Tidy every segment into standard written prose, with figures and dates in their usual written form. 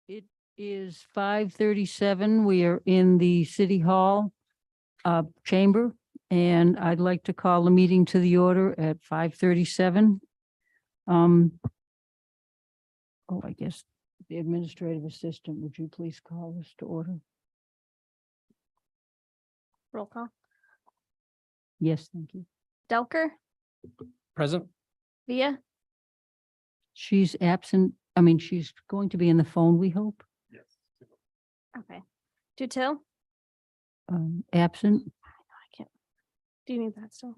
It is 5:37. We are in the City Hall chamber, and I'd like to call the meeting to the order at 5:37. I guess the administrative assistant, would you please call us to order? Roll call. Yes, thank you. Delker, Present. Via, She's absent. She's going to be in the phone, we hope. Yes. okay. Dutil, Absent. I can't. Do you need that still?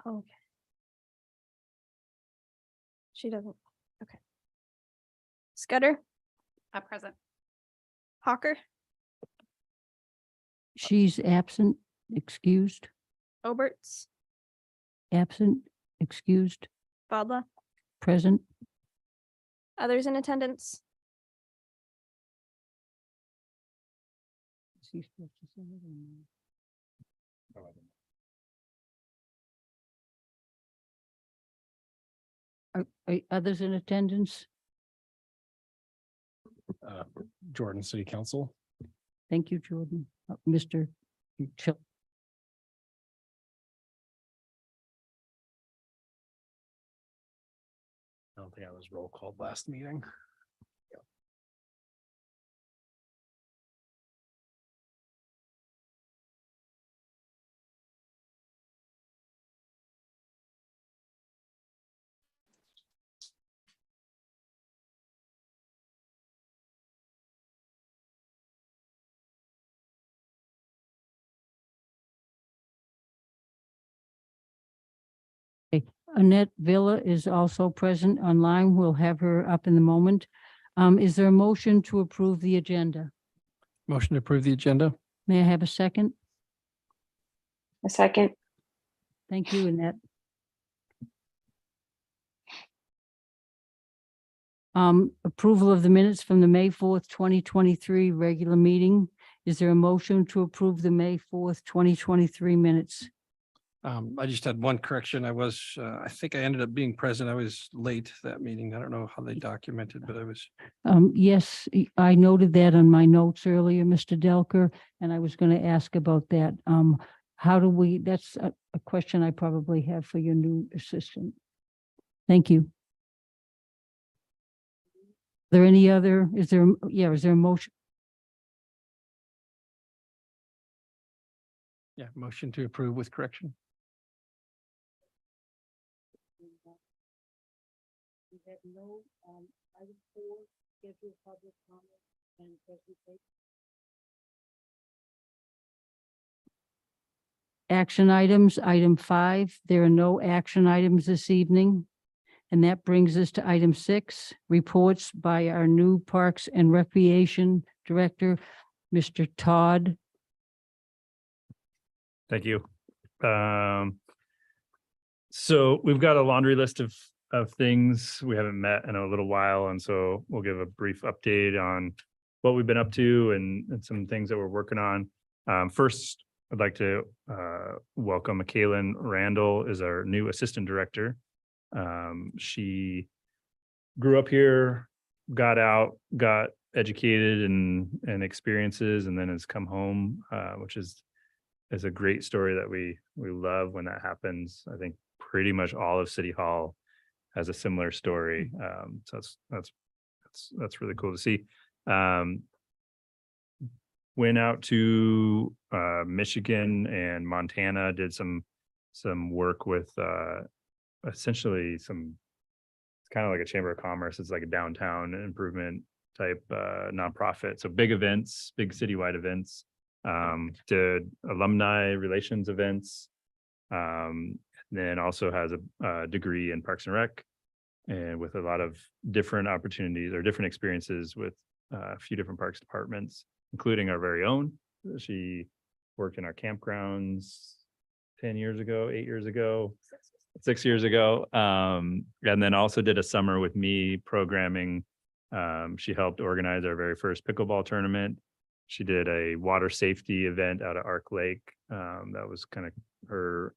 Oh, okay. She doesn't. Okay. Scudder, Present. Hawker, She's absent, excused, Oberts, absent, excused, Fadla, present. others in attendance. Is he supposed to say it or no? Are others in attendance? Jordan City Council. Thank you, Jordan. Mr. Chill. I don't think I was roll called last meeting. Annette Villa is also present online. We'll have her up in a moment. Is there a motion to approve the agenda? Motion to approve the agenda. May I have a second? A second. Thank you, Annette. Approval of the minutes from the May 4th, 2023 regular meeting. Is there a motion to approve the May 4th, 2023 minutes? I just had one correction. I think I ended up being present. I was late that meeting. I don't know how they documented, but I was. Yes, I noted that on my notes earlier, Mr. Delker, and I was going to ask about that. How do we, that's a question I probably have for your new assistant. Thank you. There any other, is there a motion? Yeah, motion to approve with correction. We have no item 4, scheduled public comment and presentation. Action items, item 5. There are no action items this evening. And that brings us to item 6, reports by our new Parks and Recreation Director, Mr. Todd. Thank you. So we've got a laundry list of things. We haven't met in a little while, and so we'll give a brief update on what we've been up to and some things that we're working on. First, I'd like to welcome Kaylin Randall as our new assistant director. She grew up here, got out, got educated and experiences, and then has come home, which is a great story that we love when that happens. I think pretty much all of City Hall has a similar story. So that's really cool to see. Went out to Michigan and Montana, did some work with essentially it's kind of like a chamber of commerce. It's like a downtown improvement type nonprofit. So big events, big citywide events. Did alumni relations events. Then also has a degree in Parks and Rec, and with a lot of different opportunities or different experiences with a few different parks departments, including our very own. She worked in our campgrounds 10 years ago, 8 years ago, 6 years ago. And then also did a summer with me programming. She helped organize our very first pickleball tournament. She did a water safety event out at Arc Lake. That was kind of her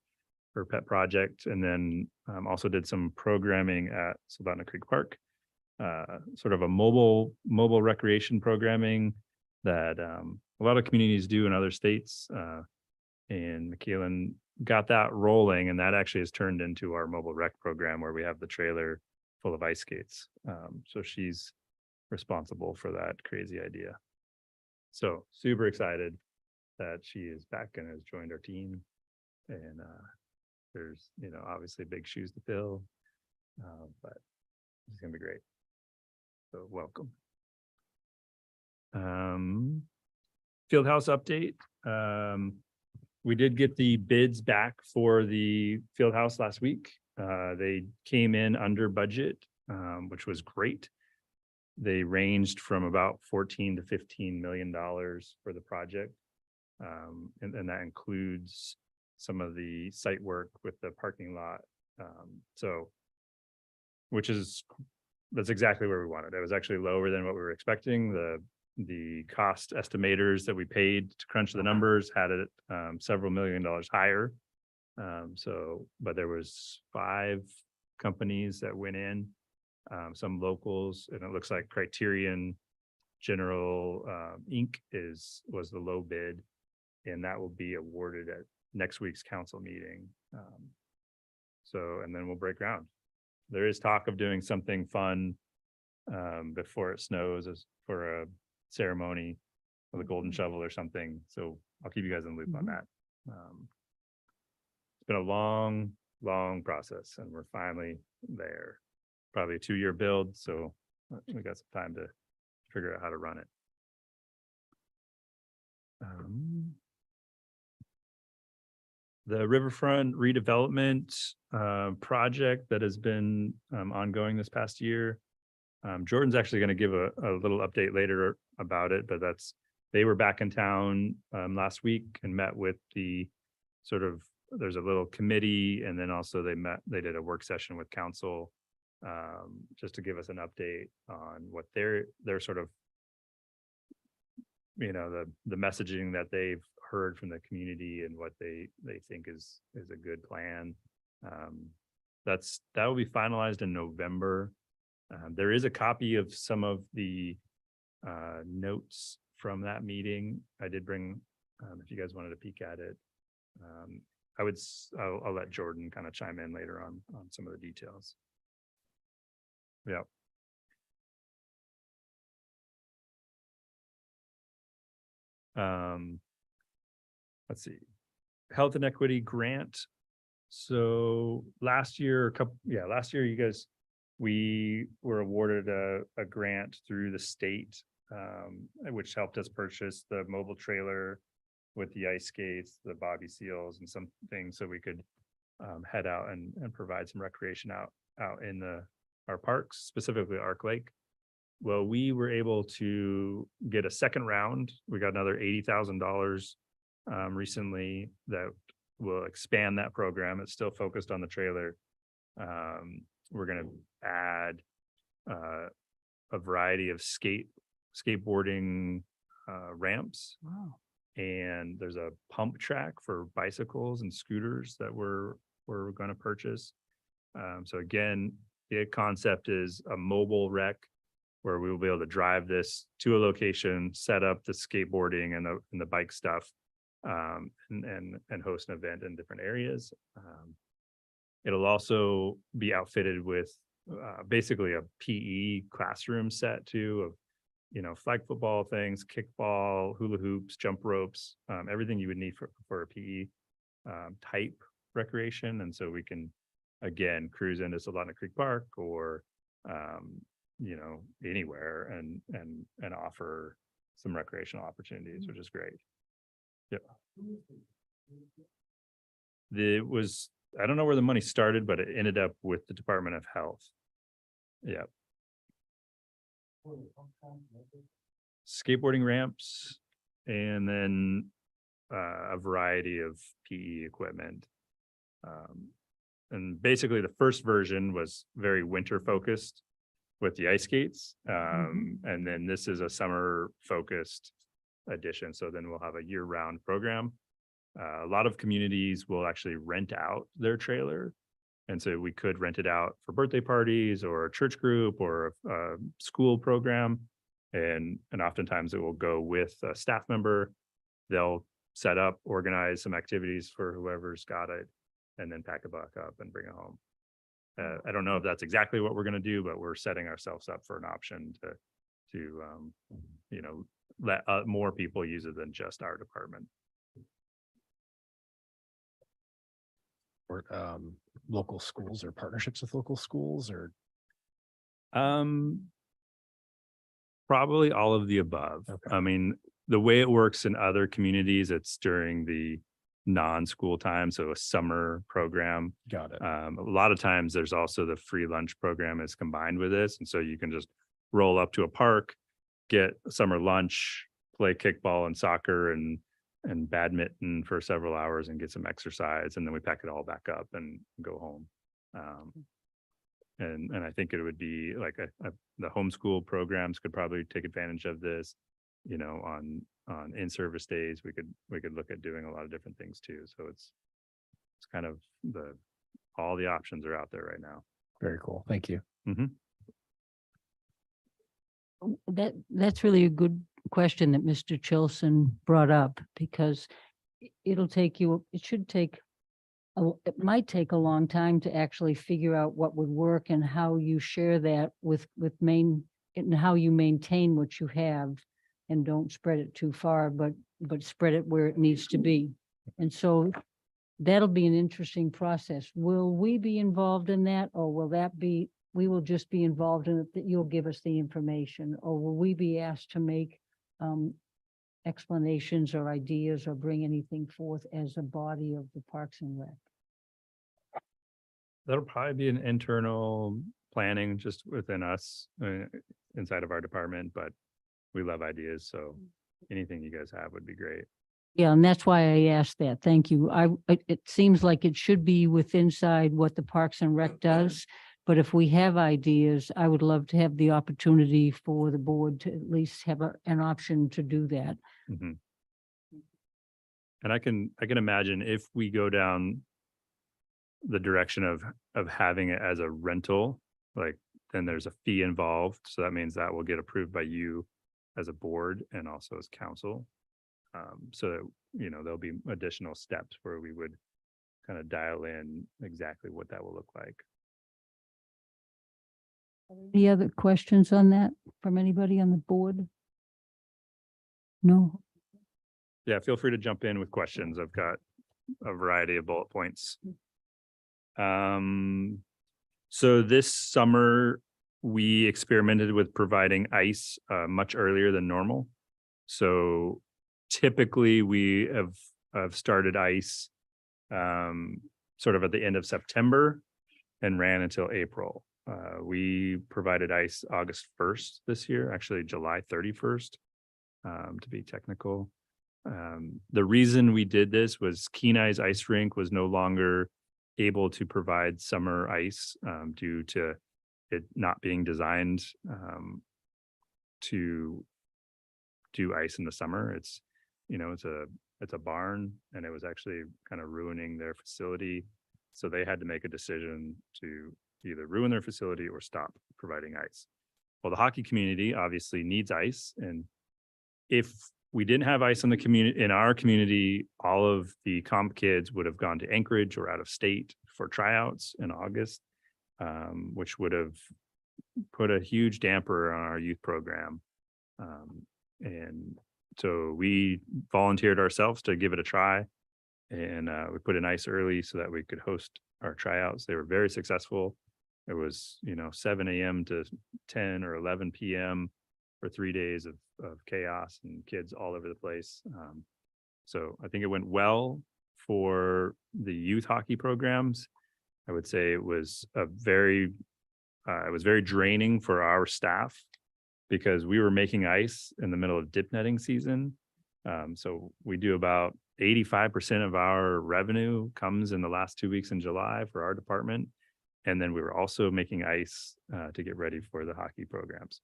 pet project. And then also did some programming at Soldotna Creek Park. sort of a mobile recreation programming that a lot of communities do in other states. And McKeelan got that rolling, and that actually has turned into our mobile rec program where we have the trailer full of ice skates. So she's responsible for that crazy idea. So super excited that she is back and has joined our team. And there's, obviously big shoes to fill, but it's gonna be great. So welcome. Fieldhouse update. We did get the bids back for the Fieldhouse last week. They came in under budget, which was great. They ranged from about $14 to $15 million for the project. And that includes some of the site work with the parking lot. That's exactly where we wanted. It was actually lower than what we were expecting. The cost estimators that we paid to crunch the numbers had it several $1 million higher. But there was 5 companies that went in, some locals, and it looks like Criterion General Inc. was the low bid, and that will be awarded at next week's council meeting. And then we'll break ground. There is talk of doing something fun before it snows as for a ceremony with a golden shovel or something. So I'll keep you guys in the loop on that. It's been a long process, and we're finally there. Probably a 2-year build, so we got some time to figure out how to run it. The Riverfront redevelopment project that has been ongoing this past year. Jordan's actually going to give a little update later about it, but they were back in town last week and met with there's a little committee, and then also they did a work session with council just to give us an update on what their sort of, the messaging that they've heard from the community and what they think is a good plan. That will be finalized in November. There is a copy of some of the notes from that meeting. I did bring, if you guys wanted to peek at it. I'll let Jordan kind of chime in later on some of the details. Yeah. Let's see. Health and Equity Grant. So last year, you guys, we were awarded a grant through the state, which helped us purchase the mobile trailer with the ice skates, the bobby seals, and some things so we could head out and provide some recreation out in our parks, specifically Arc Lake. Well, we were able to get a second round. We got another $80,000 recently that will expand that program. It's still focused on the trailer. We're going to add a variety of skateboarding ramps. Wow. And there's a pump track for bicycles and scooters that we're going to purchase. So again, the concept is a mobile rec where we will be able to drive this to a location, set up the skateboarding and the bike stuff, and host an event in different areas. It'll also be outfitted with basically a PE classroom set too, of flag football things, kickball, hula hoops, jump ropes, everything you would need for a PE type recreation. And so we can again cruise into Solana Creek Park or anywhere and offer some recreational opportunities, which is great. Yep. I don't know where the money started, but it ended up with the Department of Health. Yeah. Skateboarding ramps, and then a variety of PE equipment. And basically the first version was very winter focused with the ice skates. And then this is a summer focused edition. So then we'll have a year round program. A lot of communities will actually rent out their trailer And so we could rent it out for birthday parties or a church group or a school program. And oftentimes it will go with a staff member. They'll set up, organize some activities for whoever's got it, and then pack it back up and bring it home. I don't know if that's exactly what we're going to do, but we're setting ourselves up for an option to let more people use it than just our department. Or local schools or partnerships with local schools or Probably all of the above. Okay. I mean, the way it works in other communities, it's during the non-school time, so a summer program. got it. A lot of times there's also the free lunch program is combined with this. And so you can just roll up to a park, get summer lunch, play kickball and soccer and badminton for several hours and get some exercise. And then we pack it all back up and go home. And I think it would be like the homeschool programs could probably take advantage of this, on in-service days. We could look at doing a lot of different things too. So it's kind of all the options are out there right now. Very cool. Thank you. That's really a good question that Mr. Chilson brought up, because it might take a long time to actually figure out what would work and how you share that with and how you maintain what you have and don't spread it too far, but spread it where it needs to be. And so that'll be an interesting process. Will we be involved in that, or we will just be involved in it, that you'll give us the information, or will we be asked to make explanations or ideas or bring anything forth as a body of the Parks and Rec? That'll probably be an internal planning just within us, inside of our department, but we love ideas. So anything you guys have would be great. Yeah, and that's why I asked that. Thank you. It seems like it should be inside what the Parks and Rec does. But if we have ideas, I would love to have the opportunity for the board to at least have an option to do that. Mhm. And I can imagine if we go down the direction of having it as a rental, like then there's a fee involved. So that means that will get approved by you as a board and also as council. So that, there'll be additional steps where we would kind of dial in exactly what that will look like. Any other questions on that from anybody on the board? No? Yeah, feel free to jump in with questions. I've got a variety of bullet points. So this summer, we experimented with providing ice much earlier than normal. So typically we have started ice sort of at the end of September and ran until April. We provided ice August 1st this year, actually July 31st, to be technical. The reason we did this was Kenai's ice rink was no longer able to provide summer ice due to it not being designed to do ice in the summer. It's a barn, and it was actually kind of ruining their facility. So they had to make a decision to either ruin their facility or stop providing ice. Well, the hockey community obviously needs ice, and if we didn't have ice in our community, all of the comp kids would have gone to Anchorage or out of state for tryouts in August, which would have put a huge damper on our youth program. And so we volunteered ourselves to give it a try, and we put in ice early so that we could host our tryouts. They were very successful. It was, 7 a.m. to 10 or 11 p.m. for 3 days of chaos and kids all over the place. So I think it went well for the youth hockey programs. I would say it was very draining for our staff because we were making ice in the middle of dip netting season. So we do about 85% of our revenue comes in the last 2 weeks in July for our department. And then we were also making ice to get ready for the hockey programs.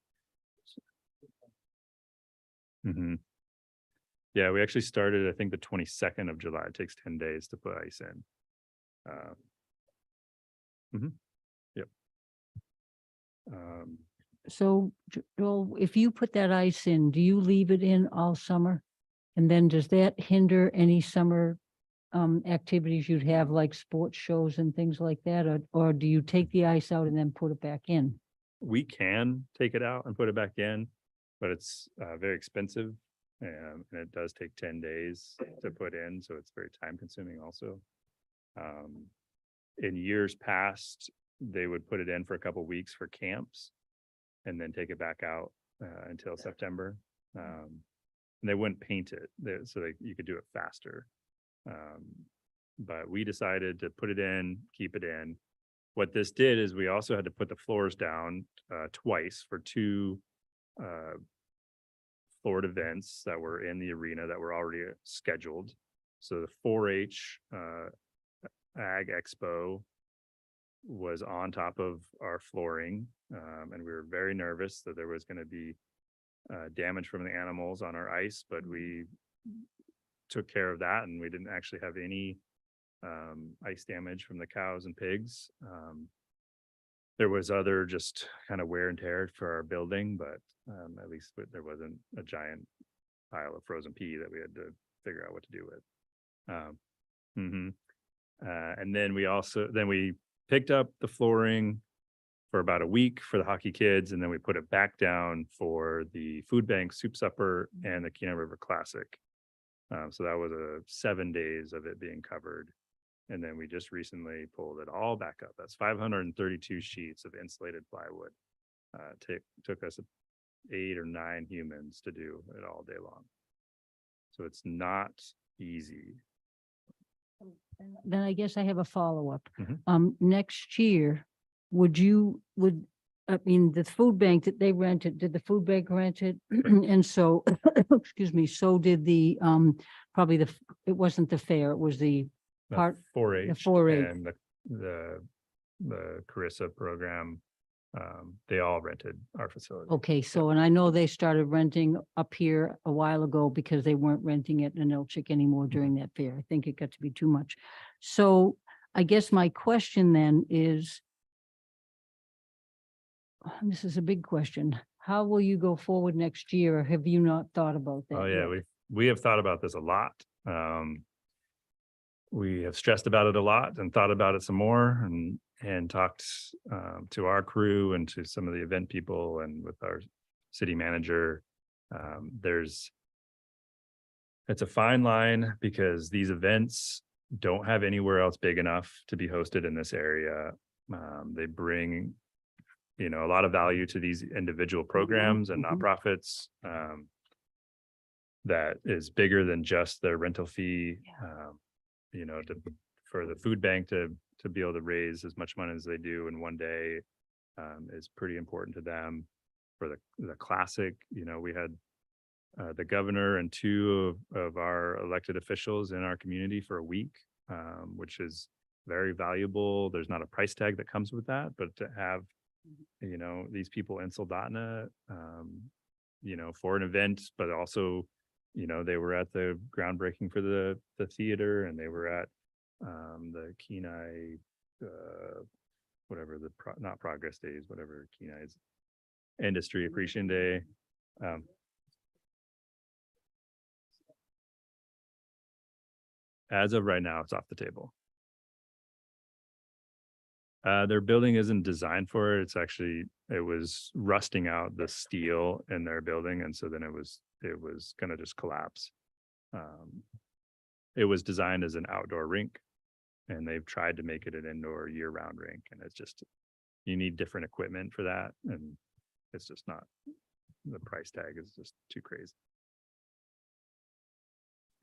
Yeah, we actually started, I think, the 22nd of July. It takes 10 days to put ice in. Um, So, Joel, if you put that ice in, do you leave it in all summer? And then does that hinder any summer activities you'd have, like sports shows and things like that? Or do you take the ice out and then put it back in? we can take it out and put it back in, but it's very expensive. And it does take 10 days to put in, so it's very time consuming also. In years past, they would put it in for a couple weeks for camps and then take it back out until September. And they wouldn't paint it so that you could do it faster. But we decided to put it in, keep it in. What this did is we also had to put the floors down twice for two floored events that were in the arena that were already scheduled. So the 4-H Ag Expo was on top of our flooring, and we were very nervous that there was going to be damage from the animals on our ice, but we took care of that, and we didn't actually have any ice damage from the cows and pigs. There was other just kind of wear and tear for our building, but at least there wasn't a giant pile of frozen pea that we had to figure out what to do with. And then we picked up the flooring for about a week for the hockey kids, and then we put it back down for the food bank soup supper and the Kenai River Classic. So that was 7 days of it being covered. And then we just recently pulled it all back up. That's 532 sheets of insulated plywood. Took us 8 or 9 humans to do it all day long. So it's not easy. Then I guess I have a follow-up. Mhm. Next year, I mean, the food bank that they rented, did the food bank rent it? And so, excuse me, so did the, probably it wasn't the fair, it was the The part, 4-H 4-H. and the Carissa program, they all rented our facility. okay, so, and I know they started renting up here a while ago because they weren't renting it in Elchick anymore during that fair. I think it got to be too much. So I guess my question then is, this is a big question. How will you go forward next year? Or have you not thought about that? Oh, yeah, yet? we have thought about this a lot. We have stressed about it a lot and thought about it some more and talked to our crew and to some of the event people and with our city manager. It's a fine line because these events don't have anywhere else big enough to be hosted in this area. They bring, a lot of value to these individual programs and mhm. nonprofits. That is bigger than just their rental fee. For the food bank to be able to raise as much money as they do in one day is pretty important to them. For the classic, we had the governor and 2 of our elected officials in our community for a week, which is very valuable. There's not a price tag that comes with that, but to have, these people in Soldotna, for an event, but also, they were at the groundbreaking for the theater, and they were at the Kenai, whatever not Progress Days, whatever Kenai's Industry Appreciation Day. As of right now, it's off the table. Their building isn't designed for it. It was rusting out the steel in their building. And so then it was going to just collapse. It was designed as an outdoor rink, and they've tried to make it an indoor year-round rink. And it's just, you need different equipment for that. And it's just not, the price tag is just too crazy.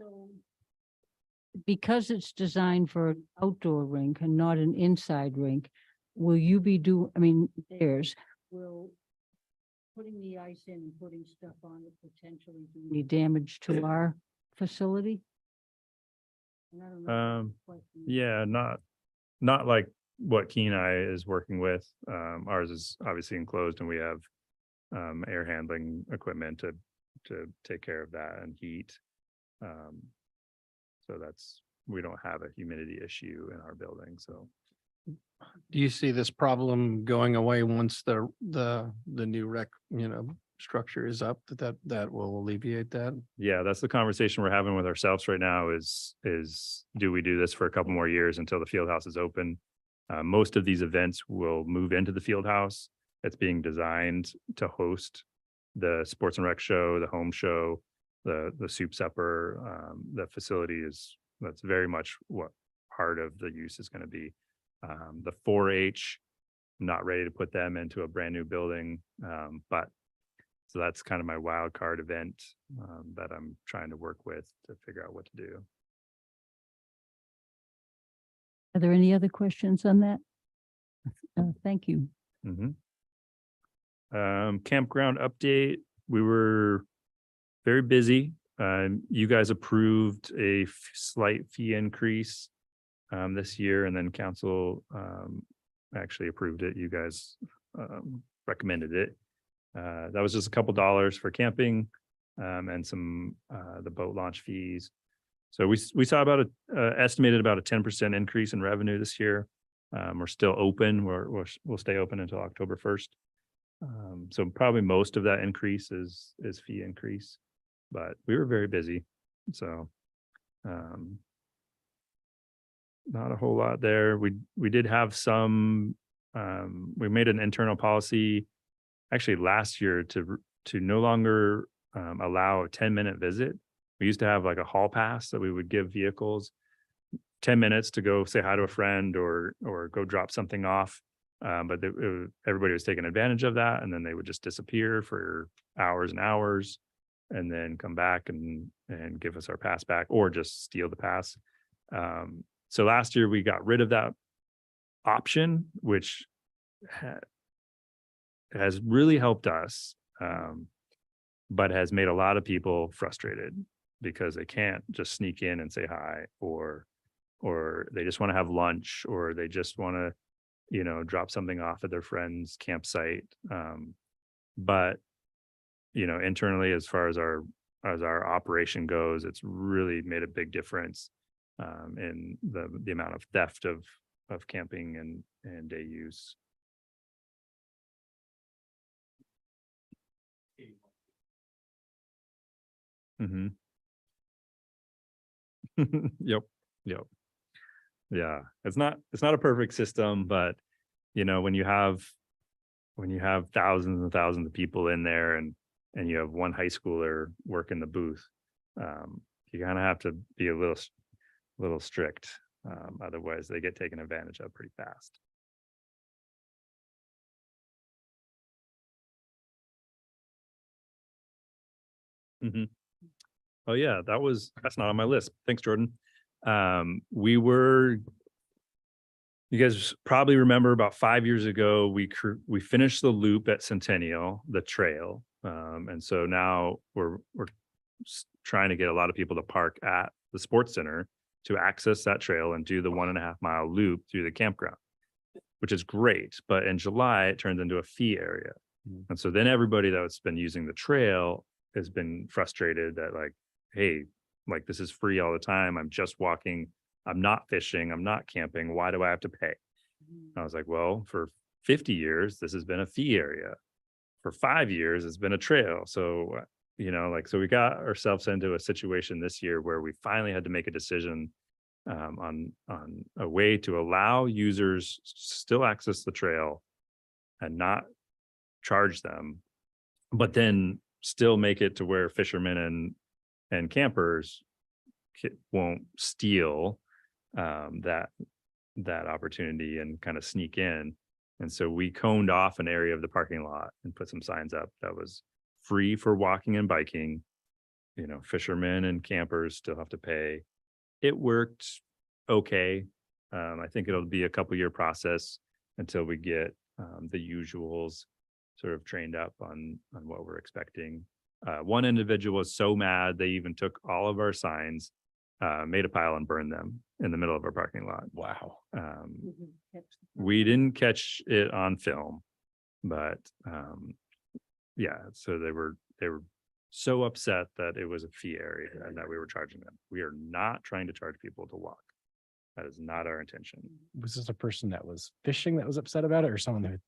So, because it's designed for an outdoor rink and not an inside rink, will you be will putting the ice in and putting stuff on it potentially do any damage to our facility? And I don't know if that's a question. Yeah, not like what Kenai is working with. Ours is obviously enclosed, and we have air handling equipment to take care of that and heat. So we don't have a humidity issue in our building. So Do you see this problem going away once the new structure is up, that will alleviate that? Yeah, that's the conversation we're having with ourselves right now is do we do this for a couple more years until the field house is open? Most of these events will move into the field house. It's being designed to host the sports and rec show, the home show, the soup supper. The facility that's very much what part of the use is going to be. The 4-H, not ready to put them into a brand new building, but so that's kind of my wild card event that I'm trying to work with to figure out what to do. Are there any other questions on that? Thank you. Mhm. Campground update. We were very busy. You guys approved a slight fee increase this year, and then council actually approved it. You guys recommended it. That was just a couple dollars for camping and some the boat launch fees. So we saw about estimated about a 10% increase in revenue this year. We're still open. We'll stay open until October 1st. So probably most of that increase is fee increase, but we were very busy. So not a whole lot there. We did have some. We made an internal policy actually last year to no longer allow a 10-minute visit. We used to have like a hall pass that we would give vehicles 10 minutes to go say hi to a friend or go drop something off. But everybody was taking advantage of that, and then they would just disappear for hours and hours and then come back and give us our pass back or just steal the pass. So last year we got rid of that option, which has really helped us, but has made a lot of people frustrated because they can't just sneak in and say hi, or they just want to have lunch, or they just want to, drop something off at their friend's campsite. But, internally, as far as our operation goes, it's really made a big difference in the amount of theft of camping and day use. Mm-hmm. Yep. Yeah, it's not a perfect system, but when you have thousands and thousands of people in there and you have one high schooler working the booth, you kind of have to be a little strict. Otherwise they get taken advantage of pretty fast. Mm-hmm. Oh yeah, that's not on my list. Thanks, Jordan. You guys probably remember about 5 years ago, we finished the loop at Centennial, the trail. And so now we're trying to get a lot of people to park at the sports center to access that trail and do the 1.5 mile loop through the campground, which is great. But in July, it turns into a fee area. And so then everybody that's been using the trail has been frustrated that like, hey, like this is free all the time. I'm just walking. I'm not fishing. I'm not camping. Why do I have to pay? I was like, well, for 50 years, this has been a fee area. For 5 years, it's been a trail. So, so we got ourselves into a situation this year where we finally had to make a decision on a way to allow users still access the trail and not charge them, but then still make it to where fishermen and campers won't steal that opportunity and kind of sneak in. And so we coned off an area of the parking lot and put some signs up that was free for walking and biking. Fishermen and campers still have to pay. It worked okay. I think it'll be a couple-year process until we get the usuals sort of trained up on what we're expecting. One individual was so mad they even took all of our signs, made a pile and burned them in the middle of our parking lot. Wow. We didn't catch it on film, but yeah, so they were so upset that it was a fee area and that we were charging them. We are not trying to charge people to walk. That is not our intention. Was this a person that was fishing that was upset about it, or someone who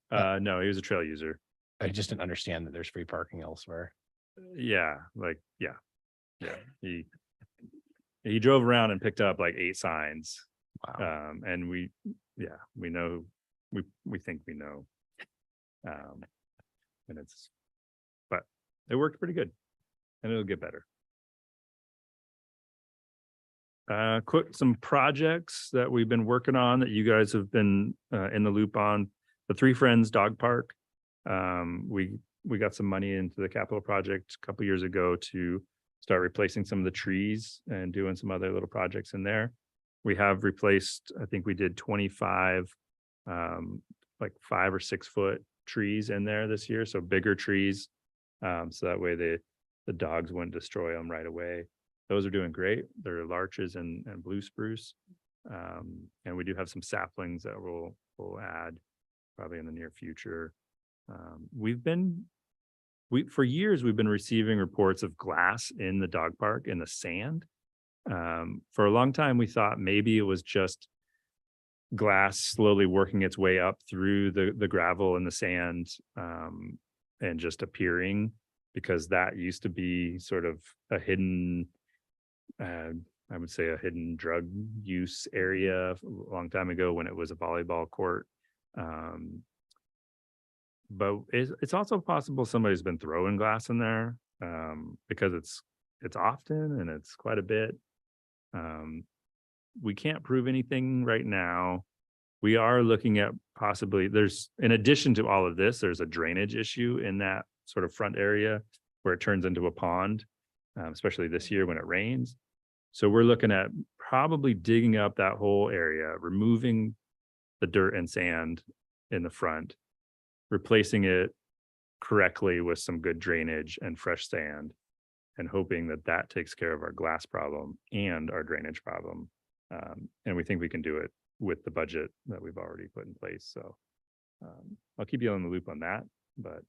No, he was a trail user. I just didn't understand that there's free parking elsewhere? Yeah, yeah. He drove around and picked up like 8 signs. Wow. And we know, we think we know. And but it worked pretty good, and it'll get better. Quick, some projects that we've been working on that you guys have been in the loop on. The Three Friends Dog Park. We got some money into the capital project a couple years ago to start replacing some of the trees and doing some other little projects in there. We have replaced, I think we did 25 like 5 or 6 foot trees in there this year, so bigger trees. So that way the dogs wouldn't destroy them right away. Those are doing great. They're larches and blue spruce. And we do have some saplings that we'll add probably in the near future. For years, we've been receiving reports of glass in the dog park in the sand. For a long time, we thought maybe it was just glass slowly working its way up through the gravel and the sand, and just appearing, because that used to be sort of a hidden, I would say a hidden drug use area a long time ago when it was a volleyball court. But it's also possible somebody's been throwing glass in there, because it's often and it's quite a bit. We can't prove anything right now. We are looking at possibly, in addition to all of this, there's a drainage issue in that sort of front area where it turns into a pond, especially this year when it rains. So we're looking at probably digging up that whole area, removing the dirt and sand in the front, replacing it correctly with some good drainage and fresh sand, and hoping that takes care of our glass problem and our drainage problem. And we think we can do it with the budget that we've already put in place. So I'll keep you on the loop on that, but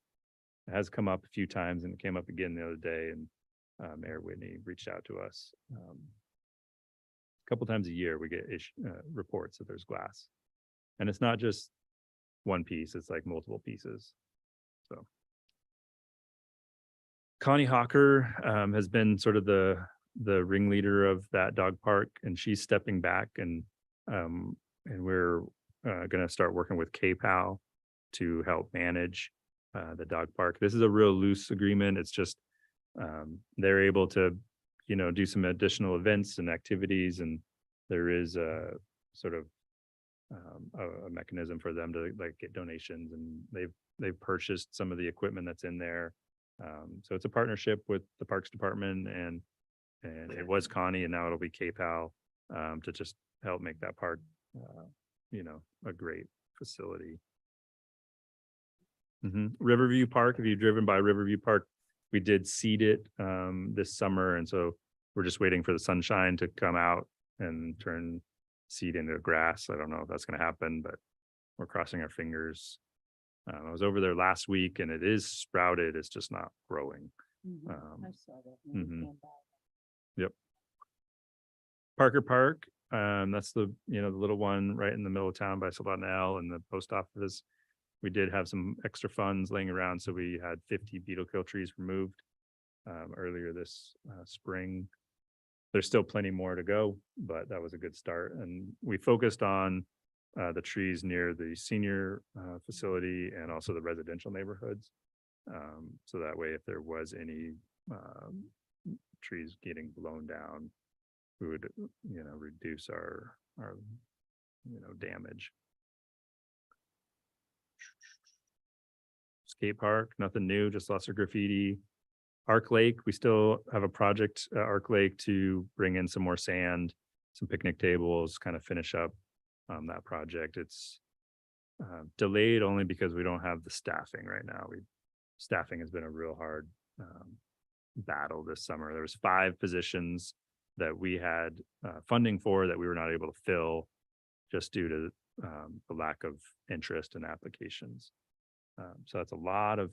it has come up a few times, and it came up again the other day, and Mayor Whitney reached out to us. A couple times a year we get reports that there's glass, and it's not just one piece, it's like multiple pieces. So Connie Hawker has been sort of the ringleader of that dog park, and she's stepping back, and we're going to start working with KPAL to help manage the dog park. This is a real loose agreement. It's just they're able to, do some additional events and activities, and there is a sort of a mechanism for them to like get donations, and they've purchased some of the equipment that's in there. So it's a partnership with the Parks Department, and it was Connie, and now it'll be KPAL to just help make that park, a great facility. Riverview Park, if you've driven by Riverview Park, we did seed it this summer, and so we're just waiting for the sunshine to come out and turn seed into grass. I don't know if that's going to happen, but we're crossing our fingers. I was over there last week, and it is sprouted. It's just not growing. I saw that. Yep. Parker Park. That's the little one right in the middle of town by Salon L and the post office. We did have some extra funds laying around, so we had 50 beetle kill trees removed earlier this spring. There's still plenty more to go, but that was a good start. And we focused on the trees near the senior facility and also the residential neighborhoods. So that way, if there was any trees getting blown down, we would, reduce our damage. Skate park, nothing new, just lots of graffiti. Arc Lake, we still have a project at Arc Lake to bring in some more sand, some picnic tables, kind of finish up that project. It's delayed only because we don't have the staffing right now. Staffing has been a real hard battle this summer. There was 5 positions that we had funding for that we were not able to fill just due to the lack of interest in applications. So that's a lot of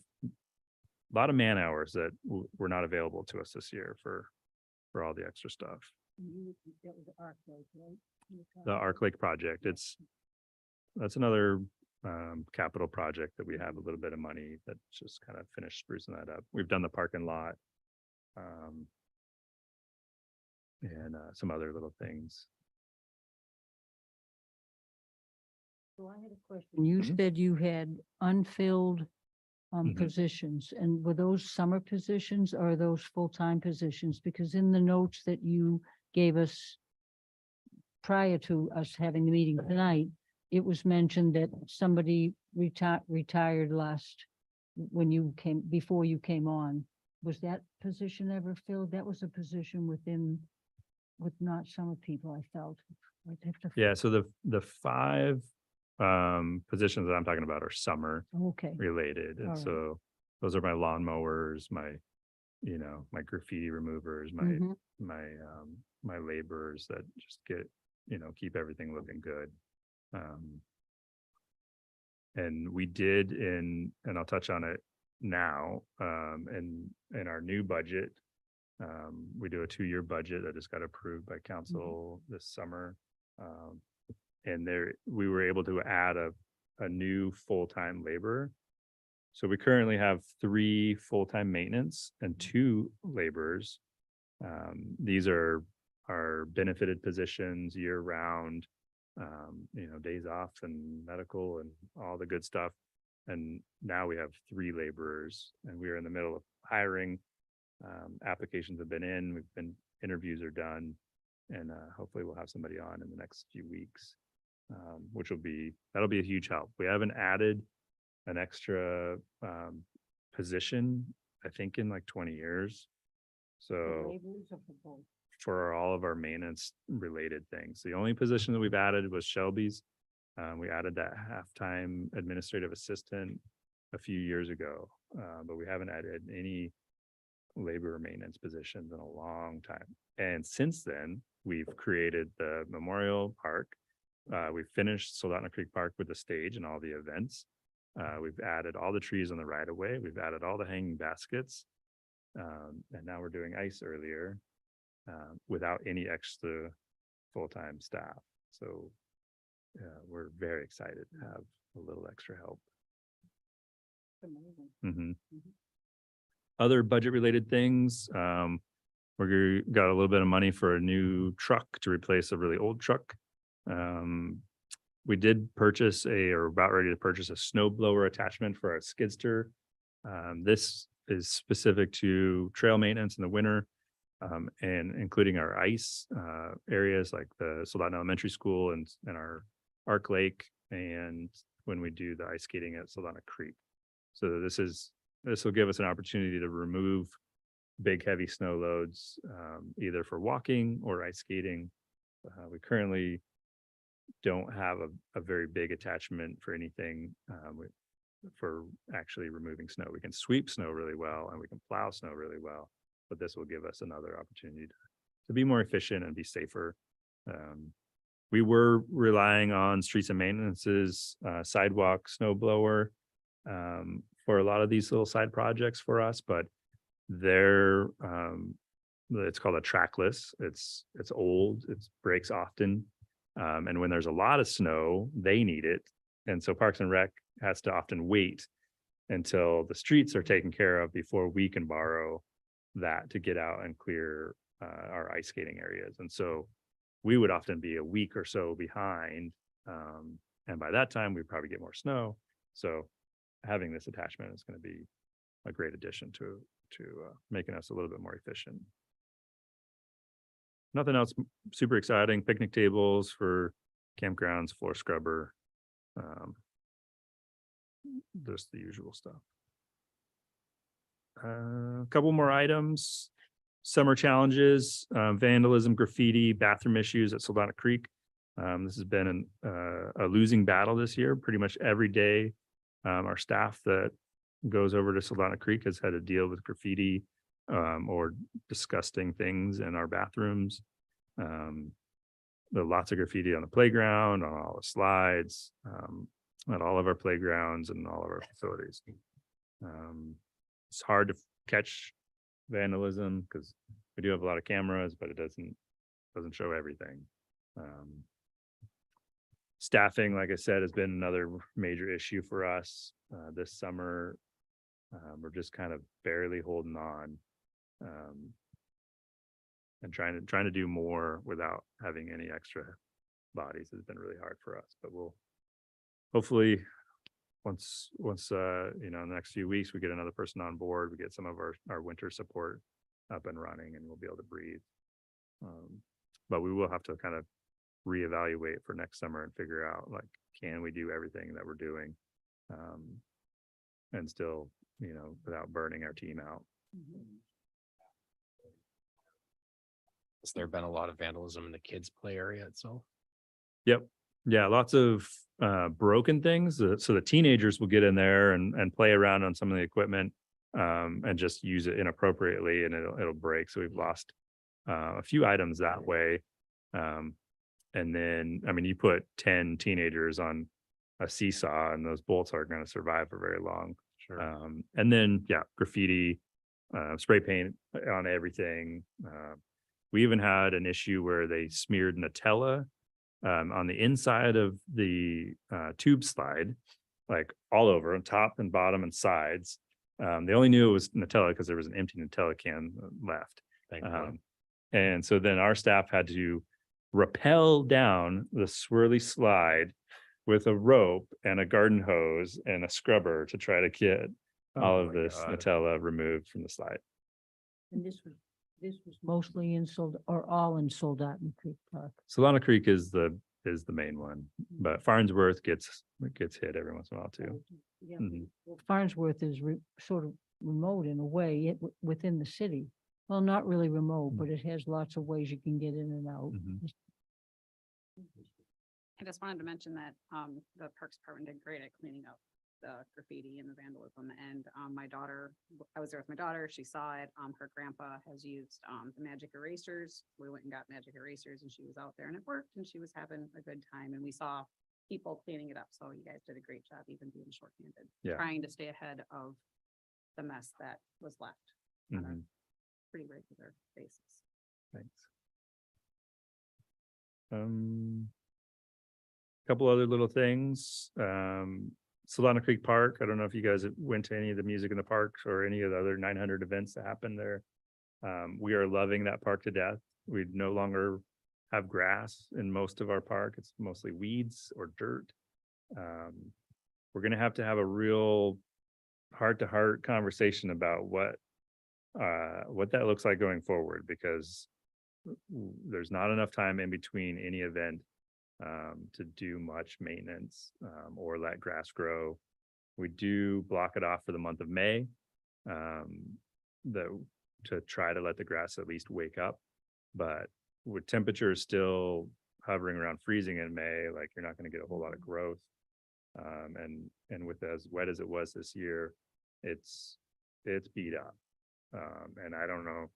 man hours that were not available to us this year for all the extra stuff. That was Arc Lake, right? the Arc Lake project. That's another capital project that we have a little bit of money that just kind of finished sprucing that up. We've done the parking lot. And some other little things. So I had a question. You Mhm. said you had unfilled Mhm. positions, and were those summer positions or are those full-time positions? Because in the notes that you gave us prior to us having the meeting tonight, it was mentioned that somebody retired before you came on. Was that position ever filled? That was a position with not summer people, I felt. I'd have to. Yeah, so the 5 positions that I'm talking about are summer Okay, related. And All right. so those are my lawn mowers, my graffiti removers, Mhm. my laborers that just keep everything looking good. And we did and I'll touch on it now, in our new budget. We do a 2-year budget that just got approved by council this summer. And we were able to add a new full-time laborer. So we currently have 3 full-time maintenance and 2 laborers. These are our benefited positions year round, days off and medical and all the good stuff. And now we have 3 laborers and we are in the middle of hiring. Applications have been in, interviews are done, and hopefully we'll have somebody on in the next few weeks, that'll be a huge help. We haven't added an extra position, I think, in like 20 years. So for all of our maintenance related things, the only position that we've added was Shelby's. We added that halftime administrative assistant a few years ago, but we haven't added any labor maintenance positions in a long time. And since then, we've created the Memorial Park. We've finished Soldotna Creek Park with the stage and all the events. We've added all the trees on the right of way. We've added all the hanging baskets. And now we're doing ice earlier without any extra full-time staff. So we're very excited to have a little extra help. Mhm. Other budget related things, we got a little bit of money for a new truck to replace a really old truck. We did purchase or about ready to purchase a snow blower attachment for our skidster. This is specific to trail maintenance in the winter, and including our ice areas like the Soldotna Elementary School and our Arc Lake, and when we do the ice skating at Soldotna Creek. So this will give us an opportunity to remove big, heavy snow loads, either for walking or ice skating. We currently don't have a very big attachment for anything for actually removing snow. We can sweep snow really well and we can plow snow really well, but this will give us another opportunity to be more efficient and be safer. We were relying on Streets and Maintenance's sidewalk snow blower for a lot of these little side projects for us, but it's called a trackless. It's old, it breaks often. And when there's a lot of snow, they need it. And so Parks and Rec has to often wait until the streets are taken care of before we can borrow that to get out and clear our ice skating areas. And so we would often be a week or so behind. And by that time, we'd probably get more snow. So having this attachment is going to be a great addition to making us a little bit more efficient. Nothing else super exciting. Picnic tables for campgrounds, floor scrubber, just the usual stuff. A couple more items. Summer challenges, vandalism, graffiti, bathroom issues at Soldotna Creek. This has been a losing battle this year. Pretty much every day, our staff that goes over to Soldotna Creek has had to deal with graffiti or disgusting things in our bathrooms. There are lots of graffiti on the playground, on all the slides, at all of our playgrounds and all of our facilities. It's hard to catch vandalism because we do have a lot of cameras, but it doesn't show everything. Staffing, like I said, has been another major issue for us this summer. We're just kind of barely holding on. And trying to do more without having any extra bodies has been really hard for us, but we'll hopefully once you know, in the next few weeks, we get another person on board, we get some of our winter support up and running, and we'll be able to breathe. But we will have to kind of reevaluate for next summer and figure out, like, can we do everything that we're doing and still, you know, without burning our team out. Has there been a lot of vandalism in the kids' play area itself? Yep. Yeah, lots of broken things. So the teenagers will get in there and play around on some of the equipment and just use it inappropriately, and it'll break. So we've lost a few items that way. And then, I mean, you put 10 teenagers on a seesaw and those bolts aren't going to survive for very long. Sure. And then, yeah, graffiti, spray paint on everything. We even had an issue where they smeared Nutella on the inside of the tube slide, like all over, on top and bottom and sides. They only knew it was Nutella because there was an empty Nutella can left. Thank God. And so then our staff had to rappel down the swirly slide with a rope and a garden hose and a scrubber to try to get all Oh of my this God. Nutella removed from the slide. And this was mostly in or all in Soldaten Creek Park. Solana Creek is the main one, but Farnsworth gets hit every once in a while too. Yeah, Mhm. well, Farnsworth is sort of remote in a way, within the city. Well, not really remote, Mm. but it has lots of ways you can get in and out. Mhm. I just wanted to mention that the Parks Department did great at cleaning up the graffiti and the vandalism. And my daughter, I was there with my daughter, she saw it. Her grandpa has used the magic erasers. We went and got magic erasers and she was out there and it worked and she was having a good time. And we saw people cleaning it up. So you guys did a great job, even being shorthanded, Yeah. trying to stay ahead of the mess that was left on a Mhm. pretty regular basis. Thanks. Couple other little things. Solana Creek Park. I don't know if you guys went to any of the music in the parks or any of the other 900 events that happened there. We are loving that park to death. We no longer have grass in most of our park. It's mostly weeds or dirt. We're going to have a real heart-to-heart conversation about what that looks like going forward, because there's not enough time in between any event to do much maintenance or let grass grow. We do block it off for the month of May to try to let the grass at least wake up. But with temperatures still hovering around freezing in May, like, you're not going to get a whole lot of growth. And with as wet as it was this year, it's beat up. And I don't know,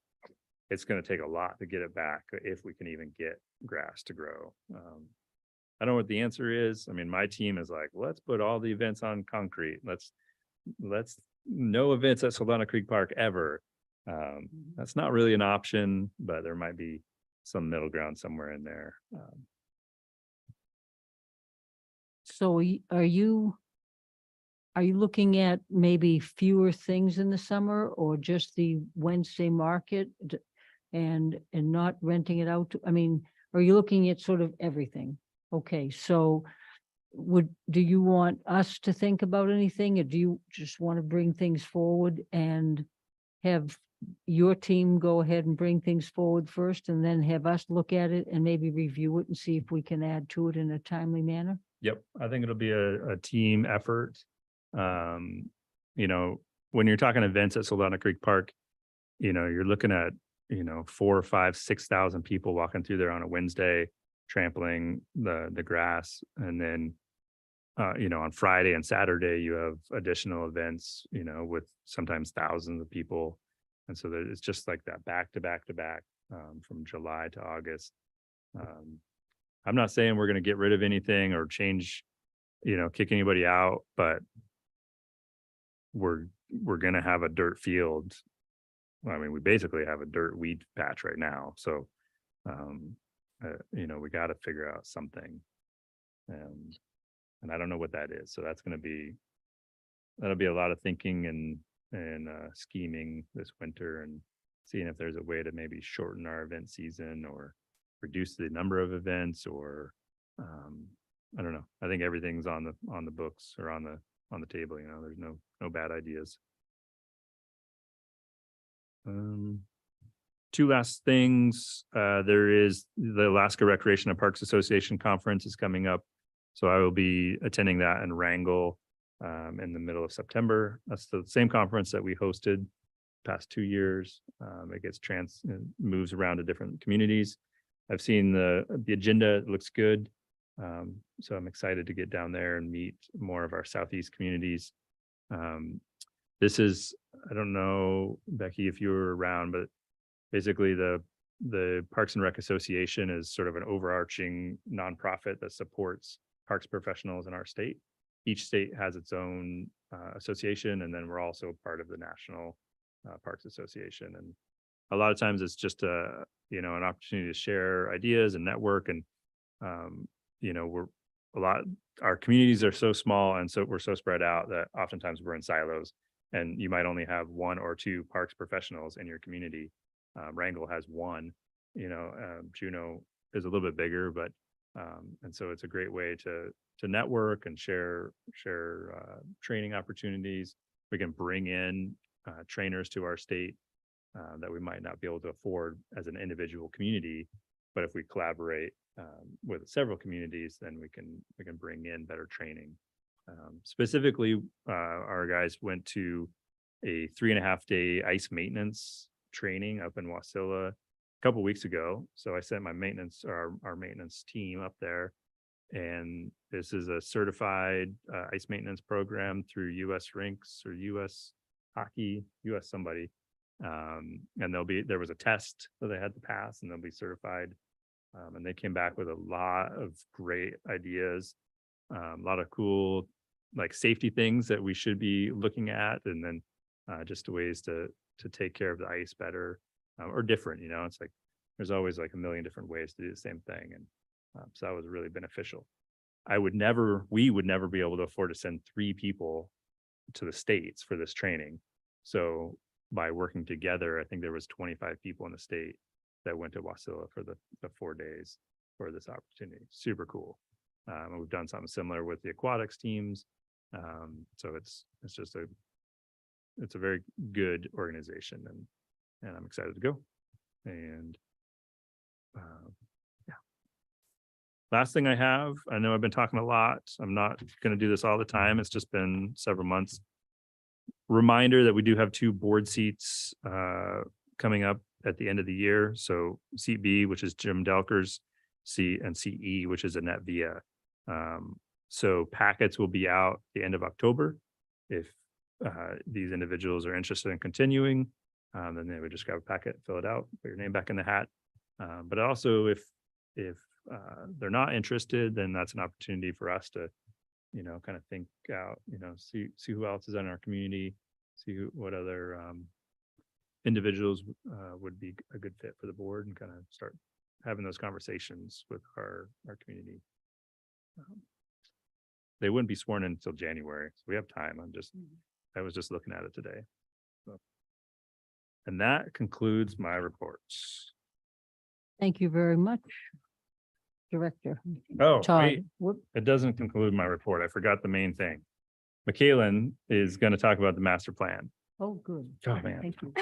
it's going to take a lot to get it back if we can even get grass to grow. I don't know what the answer is. I mean, my team is like, let's put all the events on concrete. Let's no events at Solana Creek Park ever. That's not really an option, but there might be some middle ground somewhere in there. So are you looking at maybe fewer things in the summer, or just the Wednesday market and not renting it out? I mean, are you looking at sort of everything? Okay, so do you want us to think about anything, or do you just want to bring things forward and have your team go ahead and bring things forward first, and then have us look at it and maybe review it and see if we can add to it in a timely manner? Yep, I think it'll be a team effort. You know, when you're talking events at Solana Creek Park, you know, you're looking at, 4,000, 5,000, 6,000 people walking through there on a Wednesday, trampling the grass. And then, on Friday and Saturday, you have additional events, with sometimes thousands of people. And so it's just like that back to back to back from July to August. I'm not saying we're going to get rid of anything or change, kick anybody out, but we're going to have a dirt field. I mean, we basically have a dirt weed patch right now. So, we got to figure out something. And I don't know what that is. So that's going to be, that'll be a lot of thinking and scheming this winter and seeing if there's a way to maybe shorten our event season or reduce the number of events or, I don't know. I think everything's on the books or on the table, you know, there's no bad ideas. Two last things. There is the Alaska Recreation and Parks Association Conference is coming up. So I will be attending that in Wrangell in the middle of September. That's the same conference that we hosted past 2 years. It gets moves around to different communities. I've seen the agenda, it looks good. So I'm excited to get down there and meet more of our Southeast communities. This is, I don't know, Becky, if you were around, but basically the Parks and Rec Association is sort of an overarching nonprofit that supports parks professionals in our state. Each state has its own association, and then we're also part of the National Parks Association. And a lot of times it's just an opportunity to share ideas and network. And our communities are so small, and so we're so spread out that oftentimes we're in silos, and you might only have 1 or 2 parks professionals in your community. Wrangell has 1, Juneau is a little bit bigger, but and so it's a great way to network and share training opportunities. We can bring in trainers to our state that we might not be able to afford as an individual community, but if we collaborate with several communities, then we can bring in better training. Specifically, our guys went to a 3.5-day ice maintenance training up in Wasilla a couple weeks ago. So I sent my our maintenance team up there, and this is a certified ice maintenance program through US Rinks or US Hockey, US somebody. And there was a test that they had to pass, and they'll be certified. And they came back with a lot of great ideas, a lot of cool like safety things that we should be looking at, and then just ways to take care of the ice better or different. It's like there's always like a million different ways to do the same thing, and so that was really beneficial. We would never be able to afford to send 3 people to the States for this training. So by working together, I think there was 25 people in the state that went to Wasilla for the 4 days for this opportunity. Super cool. And we've done something similar with the aquatics teams. So it's a very good organization, and I'm excited to go. And yeah. Last thing I have, I know I've been talking a lot. I'm not going to do this all the time. It's just been several months. Reminder that we do have 2 board seats coming up at the end of the year. So seat B, which is Jim Delker's seat, and seat E, which is Annette Villa. So packets will be out the end of October. If these individuals are interested in continuing, then they would just grab a packet, fill it out, put your name back in the hat. But also if they're not interested, then that's an opportunity for us to, kind of think out, see who else is in our community, see what other individuals would be a good fit for the board, and kind of start having those conversations with our community. They wouldn't be sworn in until January, so we have time. I was just looking at it today. So. And that concludes my reports. Thank you very much, Director Oh, Todd. wait, Whoop. it doesn't conclude my report. I forgot the main thing. Michaelan is going to talk about the master plan. Oh, good. Oh, man. Thank you.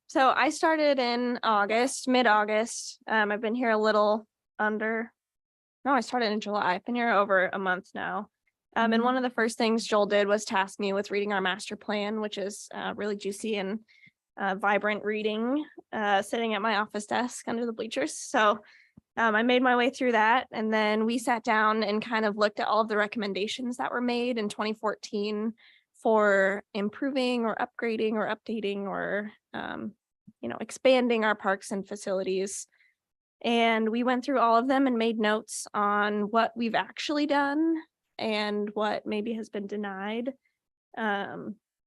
So I started in mid-August. I've been here I started in July. I've been here over a month now. And one of the first things Joel did was task me with reading our master plan, which is really juicy and vibrant reading, sitting at my office desk under the bleachers. So I made my way through that. And then we sat down and kind of looked at all of the recommendations that were made in 2014 for improving or upgrading or updating or, expanding our parks and facilities. And we went through all of them and made notes on what we've actually done and what maybe has been denied,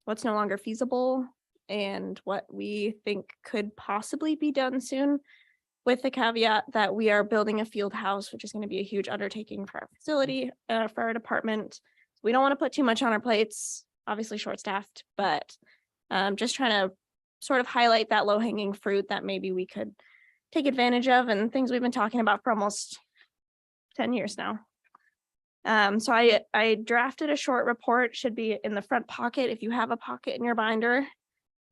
what's no longer feasible, and what we think could possibly be done soon. with the caveat that we are building a field house, which is going to be a huge undertaking for our facility, for our department. We don't want to put too much on our plates, obviously short-staffed, but just trying to sort of highlight that low-hanging fruit that maybe we could take advantage of, and things we've been talking about for almost 10 years now. So I drafted a short report, should be in the front pocket if you have a pocket in your binder.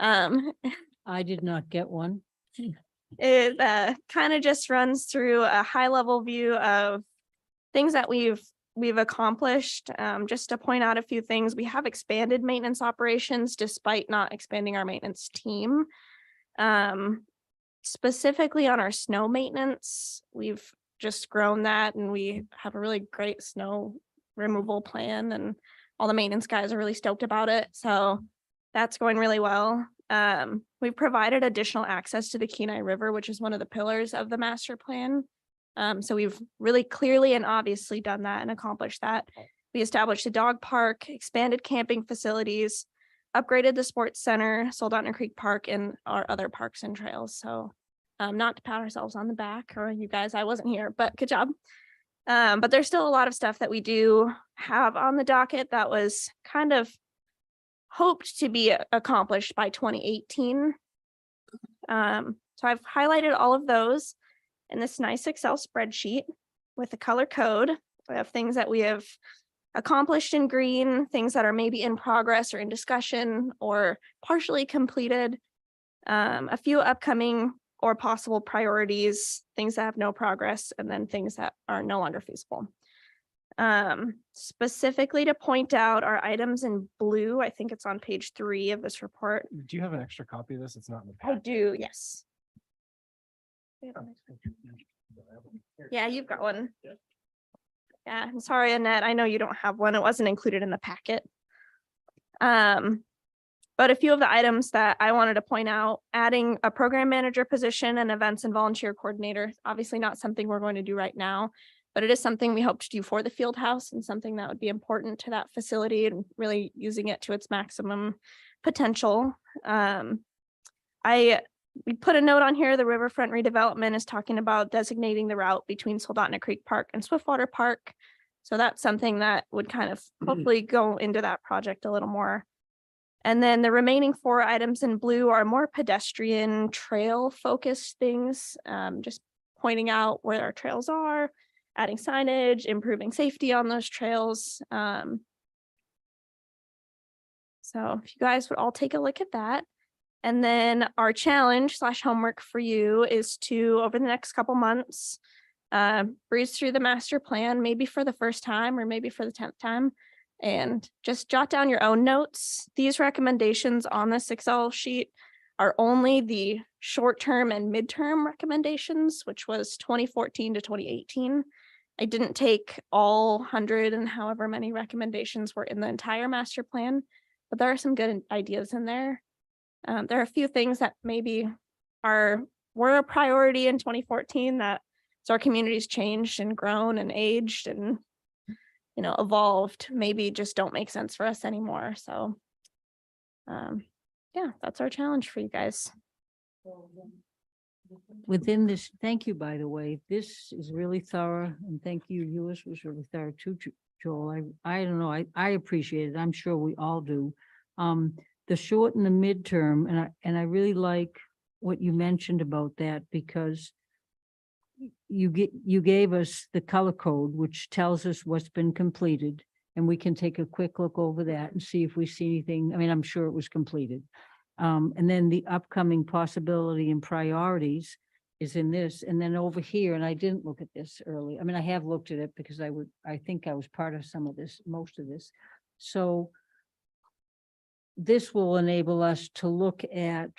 I did not get one. It kind of just runs through a high level view of things that we've accomplished. Just to point out a few things, we have expanded maintenance operations despite not expanding our maintenance team. Specifically on our snow maintenance, we've just grown that, and we have a really great snow removal plan, and all the maintenance guys are really stoked about it. So that's going really well. We've provided additional access to the Kenai River, which is one of the pillars of the master plan. So we've really clearly and obviously done that and accomplished that. We established a dog park, expanded camping facilities, upgraded the sports center, Soldotna Creek Park, and our other parks and trails. So not to pat ourselves on the back, or you guys, I wasn't here, but good job. But there's still a lot of stuff that we do have on the docket that was kind of hoped to be accomplished by 2018. So I've highlighted all of those in this nice Excel spreadsheet with the color code. We have things that we have accomplished in green, things that are maybe in progress or in discussion or partially completed, a few upcoming or possible priorities, things that have no progress, and then things that are no longer feasible. Specifically to point out our items in blue, I think it's on page 3 of this report. Do you have an extra copy of this? It's not in the I packet. do, yes. Yeah, you've got one. Yeah, I'm sorry, Annette. I know you don't have one. It wasn't included in the packet. But a few of the items that I wanted to point out, adding a program manager position and events and volunteer coordinator, obviously not something we're going to do right now, but it is something we hope to do for the field house and something that would be important to that facility and really using it to its maximum potential. We put a note on here, the riverfront redevelopment is talking about designating the route between Soldotna Creek Park and Swiftwater Park. So that's something that would kind of hopefully go into that project a little more. And then the remaining 4 items in blue are more pedestrian trail focused things, just pointing out where our trails are, adding signage, improving safety on those trails. So if you guys would all take a look at that. And then our challenge / homework for you is to, over the next couple months, breeze through the master plan, maybe for the first time or maybe for the 10th time, and just jot down your own notes. These recommendations on this Excel sheet are only the short-term and midterm recommendations, which was 2014 to 2018. I didn't take all 100 and however many recommendations were in the entire master plan, but there are some good ideas in there. There are a few things that maybe were a priority in 2014 that as our community's changed and grown and aged and evolved, maybe just don't make sense for us anymore. So yeah, that's our challenge for you guys. Within this, thank you, by the way, this is really thorough, and thank you, yours was really thorough too, Joel. I don't know, I appreciate it, I'm sure we all do. The short and the midterm, and I really like what you mentioned about that, because you gave us the color code, which tells us what's been completed, and we can take a quick look over that and see if we see anything. I mean, I'm sure it was completed. And then the upcoming possibility and priorities is in this, and then over here, and I didn't look at this early. I mean, I have looked at it because I think I was part of some of this, most of this. So this will enable us to look at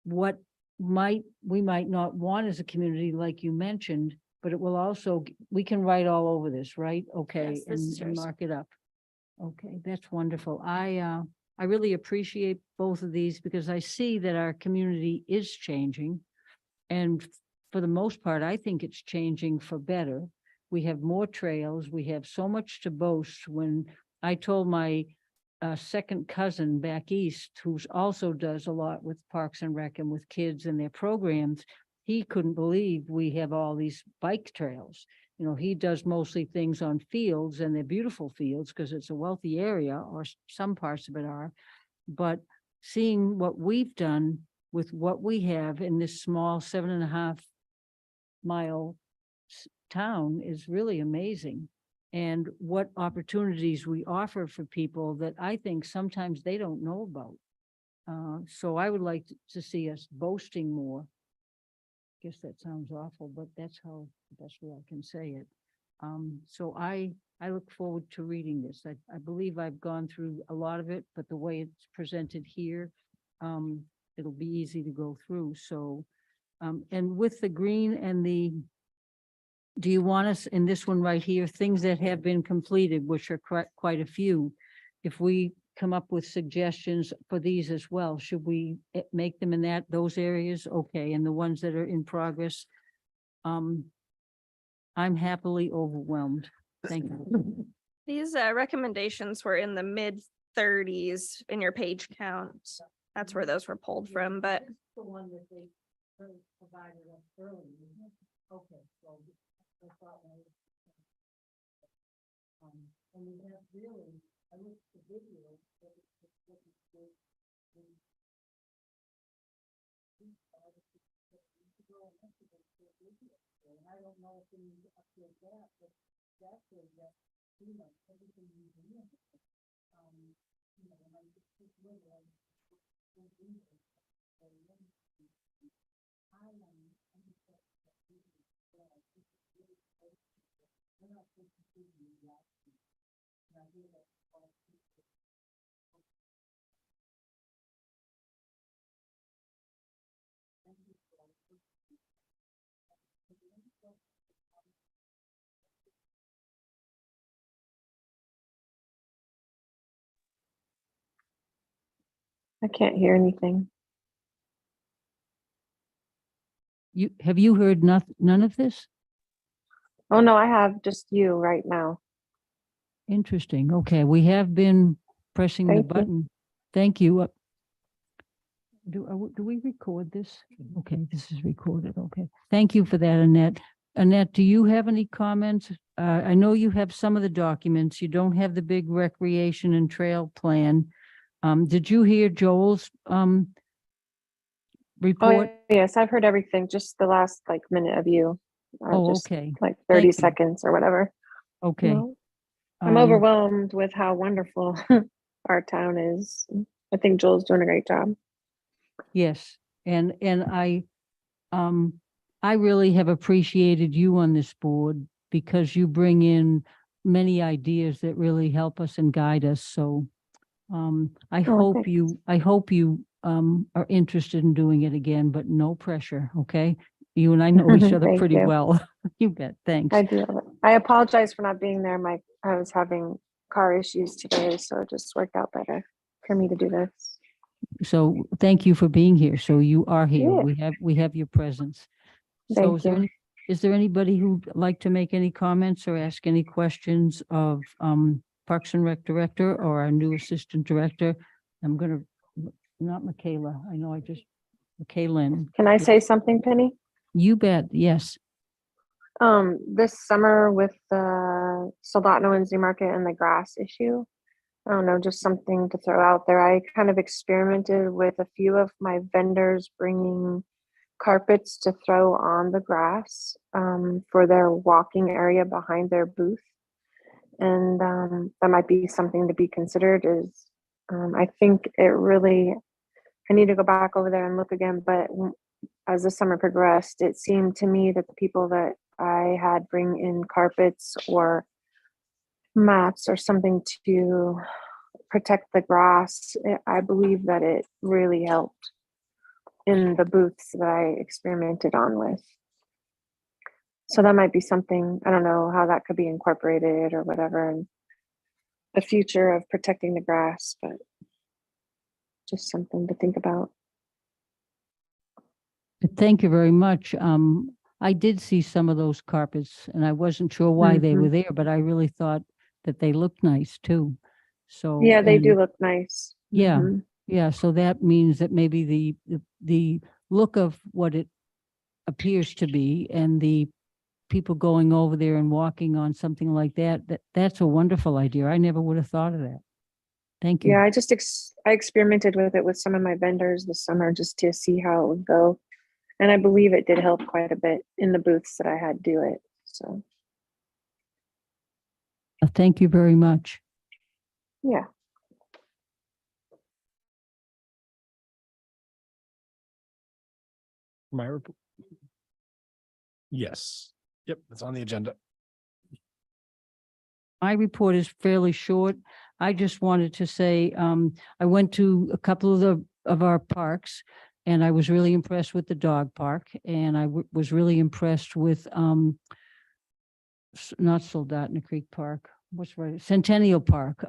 what we might not want as a community, like you mentioned, but it will also, we can write all over this, right? Okay, Yes, this is and yours. mark it up. Okay, that's wonderful. I really appreciate both of these because I see that our community is changing. And for the most part, I think it's changing for better. We have more trails. We have so much to boast. When I told my second cousin back east, who's also does a lot with Parks and Rec and with kids and their programs, he couldn't believe we have all these bike trails. You know, he does mostly things on fields, and they're beautiful fields because it's a wealthy area, or some parts of it are. But seeing what we've done with what we have in this small 7.5 mile town is really amazing. And what opportunities we offer for people that I think sometimes they don't know about. So I would like to see us boasting more. Guess that sounds awful, but that's how, the best way I can say it. So I look forward to reading this. I believe I've gone through a lot of it, but the way it's presented here, it'll be easy to go through. So, and with the green and the, do you want us in this one right here, things that have been completed, which are quite a few? If we come up with suggestions for these as well, should we make them in those areas? Okay, and the ones that are in progress, I'm happily overwhelmed. Thank you. These recommendations were in the mid-30s in your page count. That's where those were pulled from, but The one that they provided us earlier. Okay, so I thought I was. And we have really, I looked at the video. but and I don't know if we need to update that, but that's that, you know, everything we do. You know, and I just think really, I can't hear anything. Have you heard none of this? Oh, no, I have just you right now. Interesting. Okay, we have been pressing the Thank you. button. Thank you. Do we record this? Okay, this is recorded. Okay. Thank you for that, Annette. Annette, do you have any comments? I know you have some of the documents. You don't have the big recreation and trail plan. Did you hear Joel's report? Oh, yes, I've heard everything, just the last like minute of you. Oh, Just okay. like 30 Thank you. seconds or whatever. Okay. No, I'm Um, overwhelmed with how wonderful our town is. I think Joel's doing a great job. Yes, and I really have appreciated you on this board because you bring in many ideas that really help us and guide us. So I Oh, hope you are interested in doing it again, but no pressure, okay? You and I know each other Thank pretty you. well. You bet. Thanks. I do. I apologize for not being there. I was having car issues today, so it just worked out better for me to do this. So thank you for being here. So you are here. Yeah. We have your presence. So Thank is there you. is there anybody who'd like to make any comments or ask any questions of Parks and Rec Director or our new Assistant Director? I'm gonna, not Michaela, I know Michaela. Can I say something, Penny? You bet, yes. This summer with the Soldotna and Newmarket and the grass issue, I don't know, just something to throw out there. I kind of experimented with a few of my vendors bringing carpets to throw on the grass for their walking area behind their booth. And that might be something to be considered is I think it really, I need to go back over there and look again, but as the summer progressed, it seemed to me that the people that I had bring in carpets or mats or something to protect the grass, I believe that it really helped in the booths that I experimented on with. So that might be something, I don't know how that could be incorporated or whatever in the future of protecting the grass, but just something to think about. Thank you very much. I did see some of those carpets and I wasn't sure why they were there, but I really thought that they looked nice too. So. Yeah, they do and- look nice. Yeah. Mhm. Yeah, so that means that maybe the look of what it appears to be, and the people going over there and walking on something like that, that's a wonderful idea. I never would have thought of that. Thank you. Yeah, I experimented with it with some of my vendors this summer just to see how it would go. And I believe it did help quite a bit in the booths that I had do it. So, Thank you very much. yeah. My report. Yes. Yep, it's on the agenda. My report is fairly short. I just wanted to say, I went to a couple of our parks, and I was really impressed with the dog park, and I was really impressed with, not Soldotna Creek Park, what's right, Centennial Park.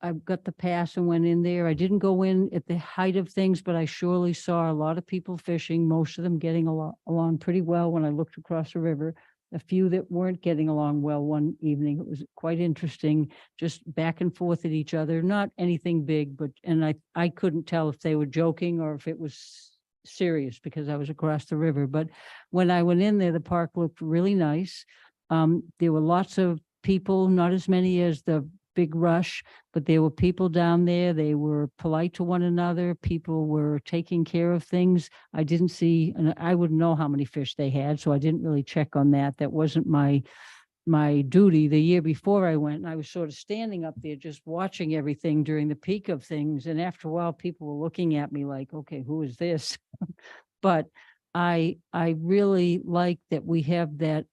I got the pass and went in there. I didn't go in at the height of things, but I surely saw a lot of people fishing, most of them getting along pretty well when I looked across the river. A few that weren't getting along well one evening. It was quite interesting, just back and forth at each other, not anything big, but, and I couldn't tell if they were joking or if it was serious because I was across the river. But when I went in there, the park looked really nice. There were lots of people, not as many as the big rush, but there were people down there. They were polite to one another. People were taking care of things. I didn't see, and I wouldn't know how many fish they had, so I didn't really check on that. That wasn't my duty. The year before I went, and I was sort of standing up there just watching everything during the peak of things. And after a while, people were looking at me like, okay, who is this? But I really like that we have that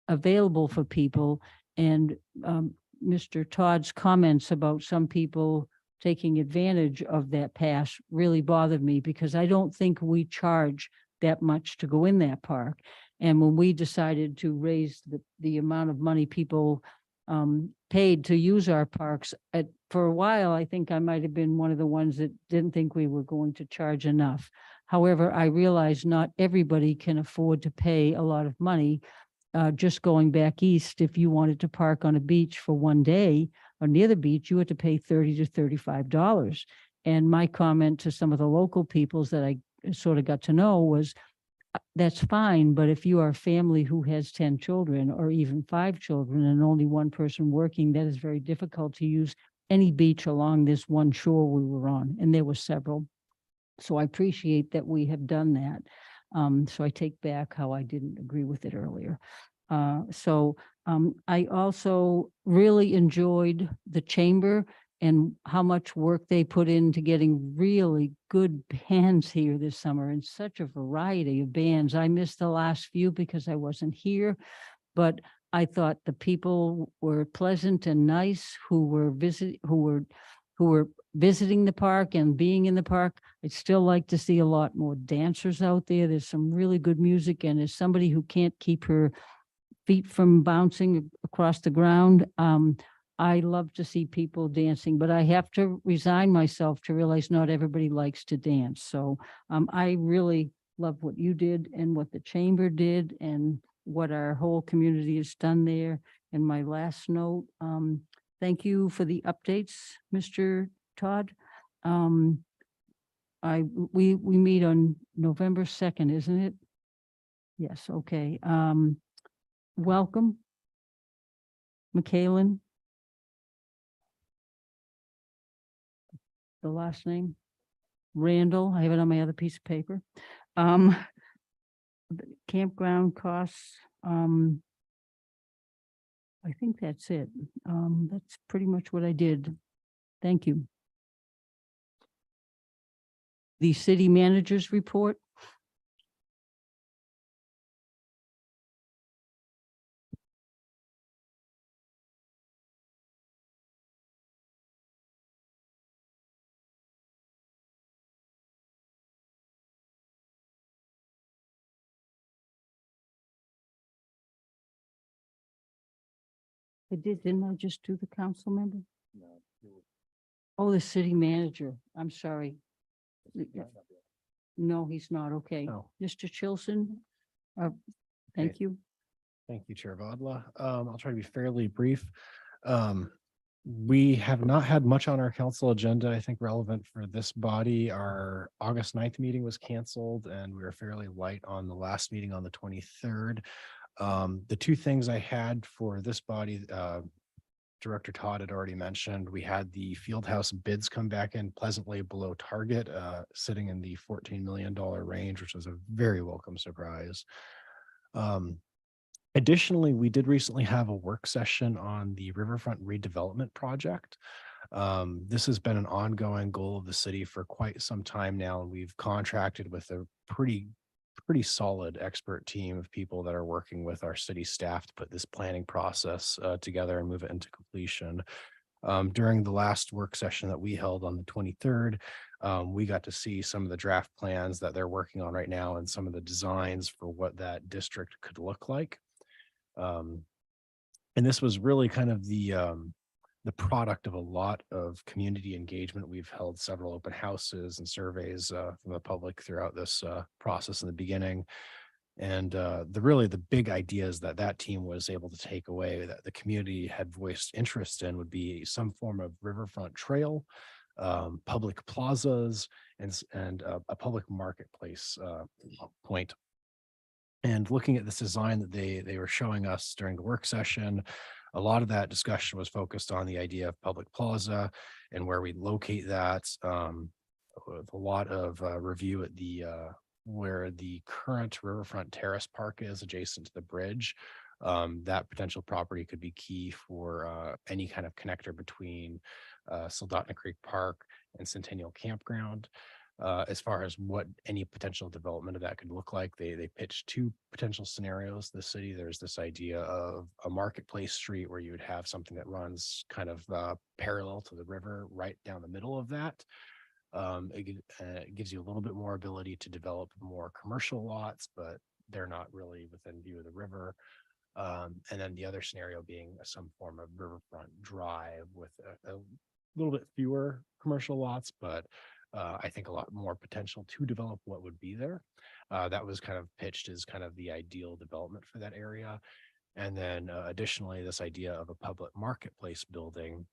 available for people. And Mr. Todd's comments about some people taking advantage of that pass really bothered me because I don't think we charge that much to go in that park. And when we decided to raise the amount of money people paid to use our parks, for a while, I think I might have been one of the ones that didn't think we were going to charge enough. However, I realize not everybody can afford to pay a lot of money. Just going back east, if you wanted to park on a beach for one day or near the beach, you had to pay $30 to $35. And my comment to some of the local peoples that I sort of got to know was, that's fine, but if you are a family who has 10 children or even 5 children and only one person working, that is very difficult to use any beach along this one shore we were on, and there were several. So I appreciate that we have done that. So I take back how I didn't agree with it earlier. I also really enjoyed the chamber and how much work they put into getting really good bands here this summer, and such a variety of bands. I missed the last few because I wasn't here, but I thought the people were pleasant and nice who were visiting the park and being in the park. I'd still like to see a lot more dancers out there. There's some really good music, and as somebody who can't keep her feet from bouncing across the ground, I love to see people dancing, but I have to resign myself to realize not everybody likes to dance. So I really love what you did and what the chamber did and what our whole community has done there. And my last note, thank you for the updates, Mr. Todd. We meet on November 2nd, isn't it? Yes, okay. Welcome, McKalen. The last name, Randall. I have it on my other piece of paper. The campground costs, I think that's it. That's pretty much what I did. Thank you. The city manager's report. I did, didn't I just do the council member? Oh, the city manager. I'm sorry. No, he's not. Okay. Oh. Mr. Chilson? Thank you. Thank you, Chair Vadla. I'll try to be fairly brief. We have not had much on our council agenda, I think relevant for this body. Our August 9th meeting was canceled and we were fairly light on the last meeting on the 23rd. The two things I had for this body, Director Todd had already mentioned, we had the field house bids come back in pleasantly below target, sitting in the $14 million range, which was a very welcome surprise. Additionally, we did recently have a work session on the riverfront redevelopment project. This has been an ongoing goal of the city for quite some time now, and we've contracted with a pretty solid expert team of people that are working with our city staff to put this planning process together and move it into completion. During the last work session that we held on the 23rd, we got to see some of the draft plans that they're working on right now and some of the designs for what that district could look like. And this was really kind of the product of a lot of community engagement. We've held several open houses and surveys from the public throughout this process in the beginning. And the big ideas that that team was able to take away that the community had voiced interest in would be some form of riverfront trail, public plazas, and a public marketplace point. And looking at this design that they were showing us during the work session, a lot of that discussion was focused on the idea of public plaza and where we locate that. With a lot of review at the where the current riverfront terrace park is adjacent to the bridge. That potential property could be key for any kind of connector between Soldotna Creek Park and Centennial Campground. As far as what any potential development of that could look like, they pitched two potential scenarios. The city, there's this idea of a marketplace street where you would have something that runs kind of parallel to the river right down the middle of that. It gives you a little bit more ability to develop more commercial lots, but they're not really within view of the river. And then the other scenario being some form of riverfront drive with a little bit fewer commercial lots, but I think a lot more potential to develop what would be there. That was kind of pitched as kind of the ideal development for that area. And then additionally, this idea of a public marketplace building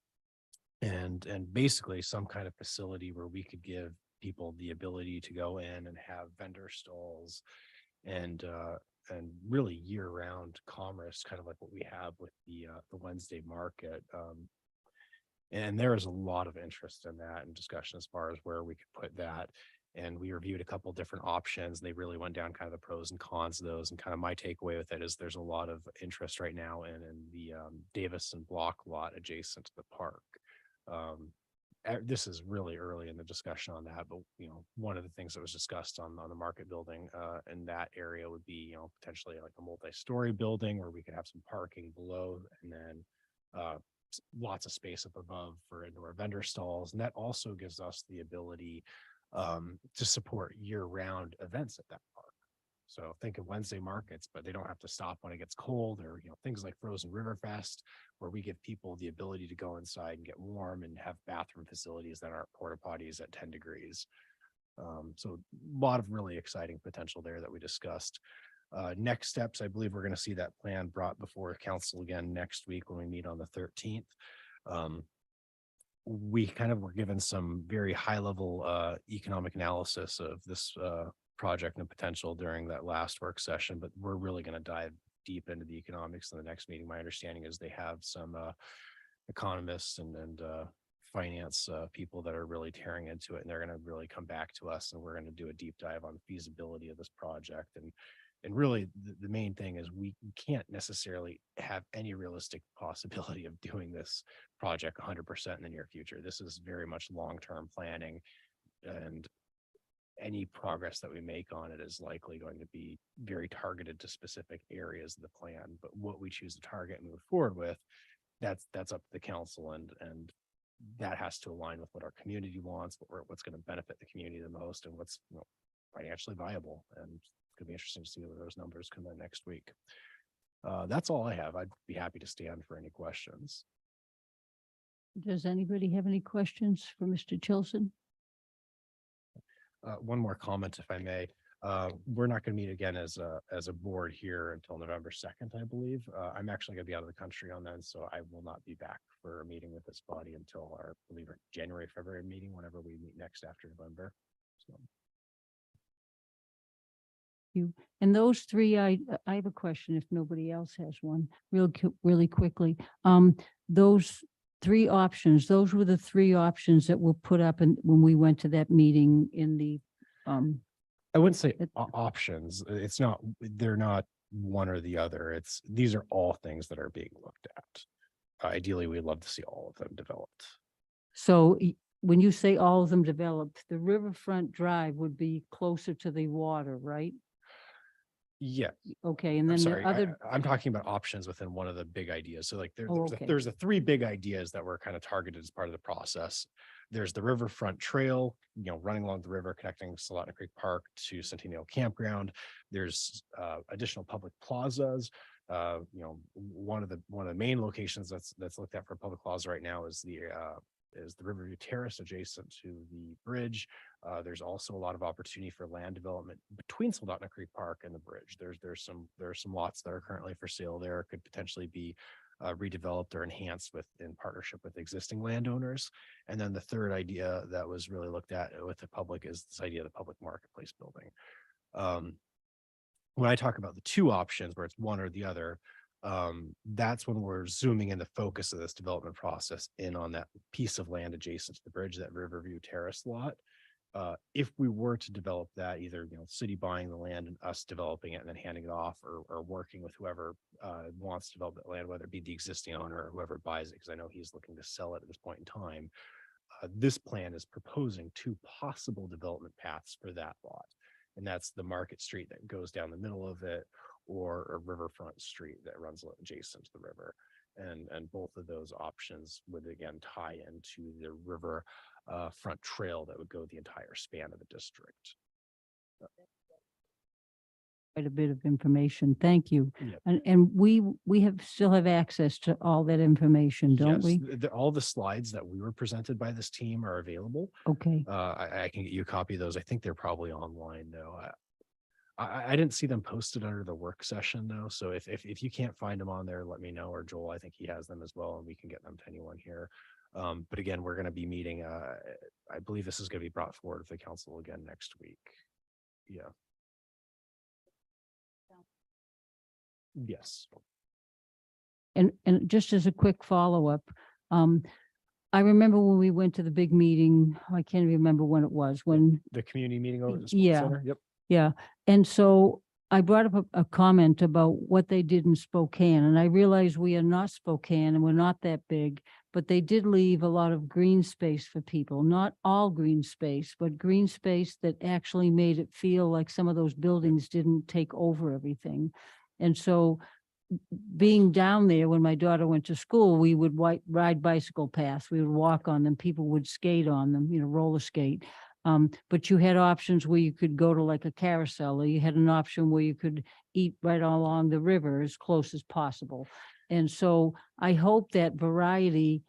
and basically some kind of facility where we could give people the ability to go in and have vendor stalls and really year-round commerce, kind of like what we have with the Wednesday market. And there is a lot of interest in that and discussion as far as where we could put that. And we reviewed a couple different options. They really went down kind of the pros and cons of those. And kind of my takeaway with it is there's a lot of interest right now in the Davis and Block lot adjacent to the park. This is really early in the discussion on that, but one of the things that was discussed on the market building in that area would be, potentially like a multi-story building where we could have some parking below and then lots of space up above for indoor vendor stalls. And that also gives us the ability to support year-round events at that park. So think of Wednesday markets, but they don't have to stop when it gets cold, or things like Frozen River Fest, where we give people the ability to go inside and get warm and have bathroom facilities that aren't porta potties at 10 degrees. So a lot of really exciting potential there that we discussed. Next steps, I believe we're going to see that plan brought before council again next week when we meet on the 13th. We kind of were given some very high level economic analysis of this project and potential during that last work session, but we're really going to dive deep into the economics in the next meeting. My understanding is they have some economists and finance people that are really tearing into it, and they're going to really come back to us, and we're going to do a deep dive on the feasibility of this project. And really the main thing is we can't necessarily have any realistic possibility of doing this project 100% in the near future. This is very much long-term planning, and any progress that we make on it is likely going to be very targeted to specific areas of the plan. But what we choose to target and move forward with, that's up to the council, and that has to align with what our community wants, what's going to benefit the community the most, and what's financially viable. And it's going to be interesting to see where those numbers come in next week. That's all I have. I'd be happy to stand for any questions. Does anybody have any questions for Mr. Chilson? One more comment, if I may. We're not going to meet again as a board here until November 2nd, I believe. I'm actually going to be out of the country on then, so I will not be back for a meeting with this body until our, I believe, our January, February meeting, whenever we meet next after November. So. And those three, I have a question if nobody else has one, really quickly. Those three options, those were the three options that were put up and when we went to that meeting in the, I wouldn't say It- options. It's not, they're not one or the other. These are all things that are being looked at. Ideally, we'd love to see all of them developed. so when you say all of them developed, the Riverfront Drive would be closer to the water, right? Yeah, Okay, and I'm then the sorry. other, I'm talking about options within one of the big ideas. So like Oh, okay. there's the three big ideas that were kind of targeted as part of the process. There's the Riverfront Trail, running along the river, connecting Soldotna Creek Park to Centennial Campground. There's additional public plazas. One of the main locations that's looked at for a public plaza right now is the Riverview Terrace adjacent to the bridge. There's also a lot of opportunity for land development between Soldotna Creek Park and the bridge. There are some lots that are currently for sale there, could potentially be redeveloped or enhanced in partnership with existing landowners. And then the third idea that was really looked at with the public is this idea of the public marketplace building. When I talk about the two options where it's one or the other, that's when we're zooming in the focus of this development process in on that piece of land adjacent to the bridge, that Riverview Terrace lot. If we were to develop that, either city buying the land and us developing it and then handing it off, or working with whoever wants to develop that land, whether it be the existing owner or whoever buys it, because I know he's looking to sell it at this point in time. This plan is proposing two possible development paths for that lot, and that's the Market Street that goes down the middle of it, or a riverfront street that runs adjacent to the river. And both of those options would again tie into the river front trail that would go the entire span of the district. quite a bit of information. Thank you. Yep. And we still have access to all that information, don't we? All the slides that we were presented by this team are available. Okay, I can get you a copy of those. I think they're probably online though. I didn't see them posted under the work session though. So if you can't find them on there, let me know, or Joel, I think he has them as well, and we can get them to anyone here. But again, we're going to be meeting, I believe this is going to be brought forward to the council again next week. Yeah. Yes. and just as a quick follow-up, I remember when we went to the big meeting, I can't remember when it was, when The community meeting over at the sports Yeah. center. Yep. Yeah, and so I brought up a comment about what they did in Spokane, and I realize we are not Spokane and we're not that big, but they did leave a lot of green space for people, not all green space, but green space that actually made it feel like some of those buildings didn't take over everything. And so being down there when my daughter went to school, we would ride bicycle paths, we would walk on them, people would skate on them, roller skate. But you had options where you could go to like a carousel, or you had an option where you could eat right along the river as close as possible. And so I hope that variety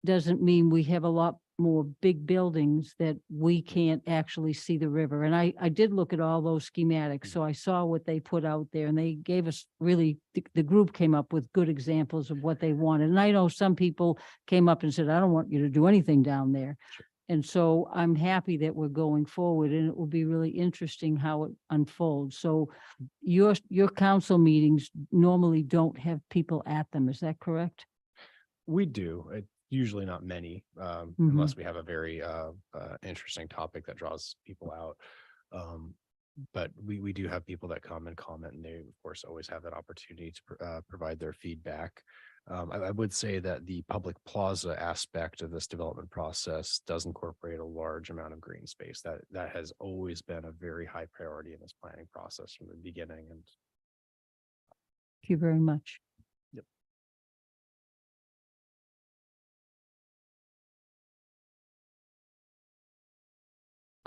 doesn't mean we have a lot more big buildings that we can't actually see the river. And I did look at all those schematics, so I saw what they put out there, and they gave us really, the group came up with good examples of what they wanted. And I know some people came up and said, I don't want you to do anything down there. Sure. And so I'm happy that we're going forward, and it will be really interesting how it unfolds. So your council meetings normally don't have people at them, is that correct? We do. Usually not many, unless we have a very interesting topic that draws people out. But we do have people that come and comment, and they of course always have that opportunity to provide their feedback. I would say that the public plaza aspect of this development process does incorporate a large amount of green space. That has always been a very high priority in this planning process from the beginning. And Thank you very much. Yep.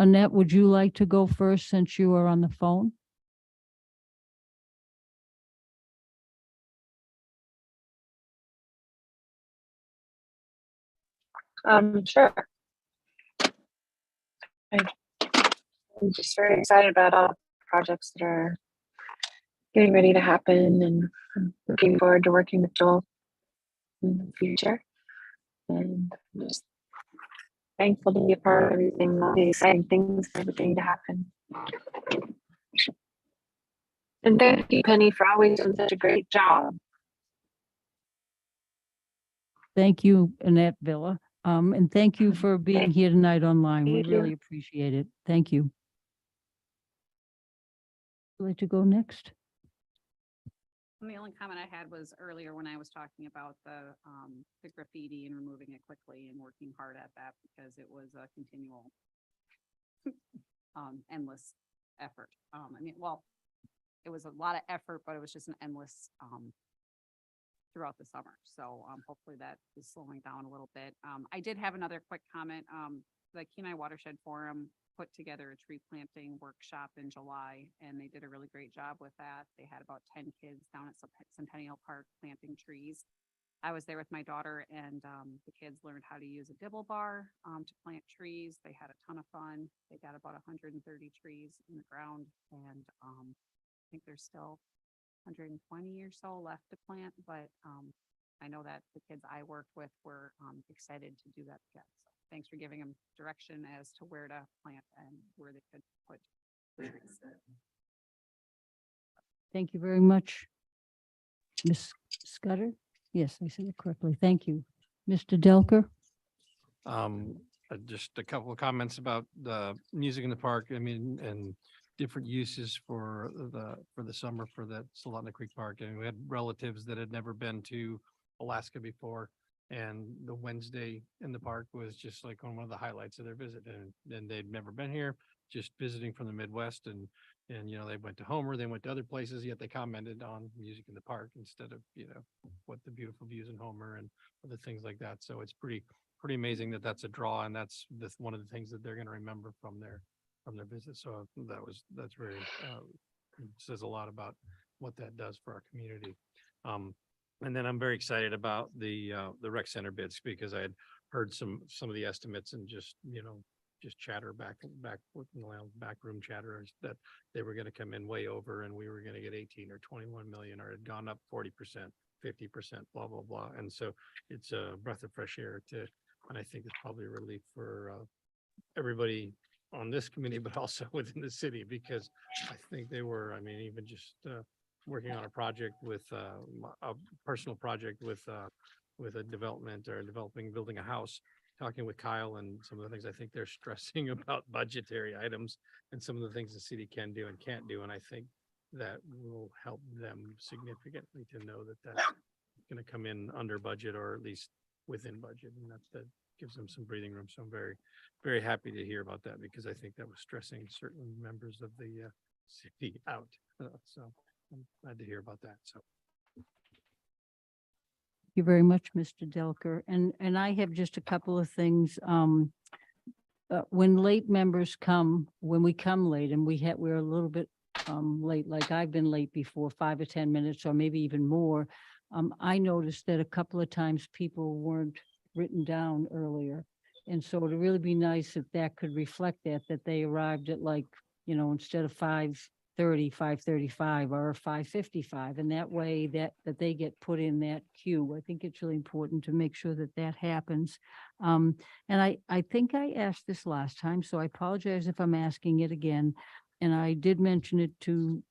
Annette, would you like to go first since you are on the phone? Sure. I'm just very excited about all the projects that are getting ready to happen, and I'm looking forward to working with Joel in the future. And I'm just thankful to be a part of everything, all the exciting things, everything to happen. And thank you, Penny, for always doing such a great job. Thank you, Annette Villa. And thank you for being here tonight online. We Thank you. really appreciate it. Thank you. Would you like to go next? And the only comment I had was earlier when I was talking about the graffiti and removing it quickly and working hard at that because it was a continual endless effort. I mean, well, it was a lot of effort, but it was just an endless throughout the summer. So hopefully that is slowing down a little bit. I did have another quick comment. The Kenai Watershed Forum put together a tree planting workshop in July, and they did a really great job with that. They had about 10 kids down at Centennial Park planting trees. I was there with my daughter, and the kids learned how to use a dibble bar to plant trees. They had a ton of fun. They got about 130 trees in the ground, and I think there's still 120 or so left to plant, but I know that the kids I worked with were excited to do that again. So thanks for giving them direction as to where to plant and where they could put trees. Thank you very much. Ms. Scudder? Yes, I said it correctly. Thank you. Mr. Delker? Just a couple of comments about the music in the park. I mean, and different uses for the summer for that Soldotna Creek Park. And we had relatives that had never been to Alaska before. And the Wednesday in the park was just like one of the highlights of their visit. And they'd never been here, just visiting from the Midwest. And you know, they went to Homer, they went to other places, yet they commented on music in the park instead of, you know, what the beautiful views in Homer and other things like that. So it's pretty amazing that that's a draw, and that's one of the things that they're going to remember from their visit. So that's very says a lot about what that does for our community. And then I'm very excited about the rec center bids, because I had heard some of the estimates and just, you know, just chatter back with the back room chatter that they were going to come in way over, and we were going to get 18 or 21 million, or had gone up 40%, 50%, blah, blah, blah. And so it's a breath of fresh air and I think it's probably a relief for everybody on this committee, but also within the city, because I think they were, I mean, even just working on a project with a personal project with a development or building a house, talking with Kyle and some of the things I think they're stressing about budgetary items and some of the things the city can do and can't do. And I think that will help them significantly to know that that's going to come in under budget, or at least within budget. And that gives them some breathing room. So I'm very, very happy to hear about that, because I think that was stressing certain members of the city out. So I'm glad to hear about that. So. Thank you very much, Mr. Delker. And I have just a couple of things. When late members come, when we come late, and we're a little bit late, like I've been late before, 5 or 10 minutes, or maybe even more. I noticed that a couple of times people weren't written down earlier. And so it'd really be nice if that could reflect that they arrived at, like, you know, instead of 5:30, 5:35 or 5:55. And that way that they get put in that queue. I think it's really important to make sure that happens. And I think I asked this last time, so I apologize if I'm asking it again. And I did mention it to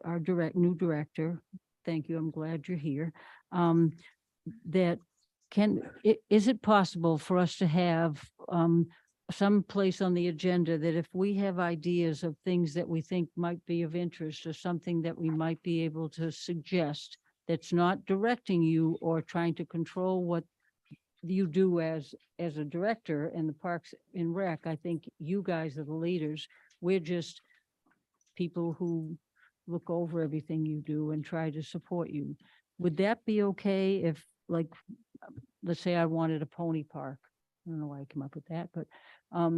our new director. Thank you. I'm glad you're here. That is it possible for us to have some place on the agenda that if we have ideas of things that we think might be of interest, or something that we might be able to suggest, that's not directing you or trying to control what you do as a director in the Parks and Rec. I think you guys are the leaders. We're just people who look over everything you do and try to support you. Would that be okay if, like, let's say I wanted a pony park? I don't know why I came up with that, but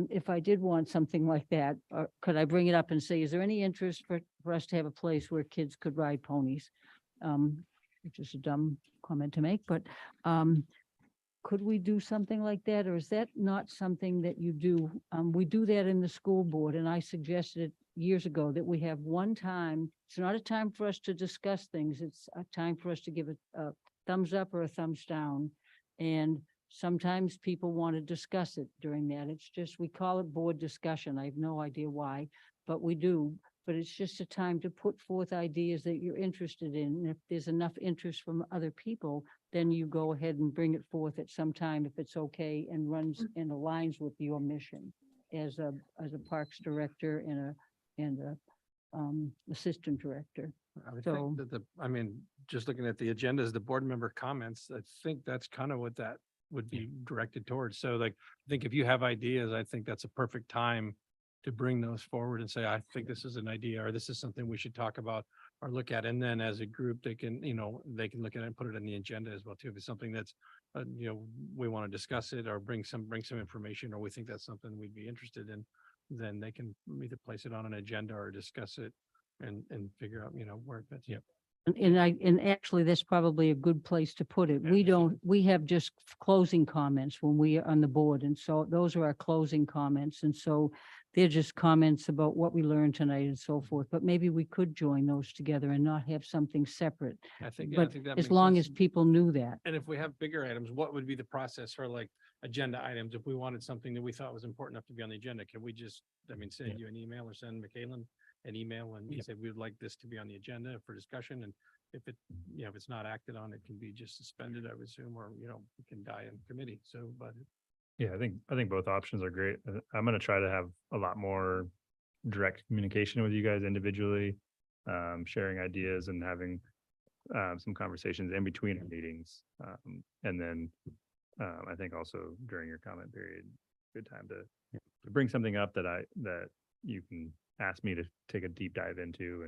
if I did want something like that, could I bring it up and say, is there any interest for us to have a place where kids could ride ponies? Which is a dumb comment to make, but could we do something like that? Or is that not something that you do? We do that in the school board, and I suggested it years ago that we have one time. It's not a time for us to discuss things. It's a time for us to give a thumbs up or a thumbs down. And sometimes people want to discuss it during that. It's just, we call it board discussion. I have no idea why, but we do. But it's just a time to put forth ideas that you're interested in. And if there's enough interest from other people, then you go ahead and bring it forth at some time if it's okay and runs and aligns with your mission as a Parks Director and a assistant director. I would So- think that I mean, just looking at the agendas, the board member comments, I think that's kind of what that would be directed towards. So like, I think if you have ideas, I think that's a perfect time to bring those forward and say, I think this is an idea, or this is something we should talk about or look at. And then as a group, they can, they can look at it and put it in the agenda as well too. If it's something that's, we want to discuss it or bring some information, or we think that's something we'd be interested in, then they can either place it on an agenda or discuss it and figure out, where it fits. Yep. And actually, that's probably a good place to put it. We have just closing comments when we are on the board. And so those are our closing comments. And so they're just comments about what we learned tonight and so forth. But maybe we could join those together and not have something separate. I think, I But think that as makes long sense. as people knew that. And if we have bigger items, what would be the process for like agenda items? If we wanted something that we thought was important enough to be on the agenda, can we just, send you an email or send McKalen an email and say, we would like this to be on the agenda for discussion? And if it, if it's not acted on, it can be just suspended, I would assume, or, it can die in committee. So, but Yeah, I think both options are great. I'm gonna try to have a lot more direct communication with you guys individually, sharing ideas and having some conversations in between our meetings. And then I think also during your comment period, good time to bring something up that you can ask me to take a deep dive into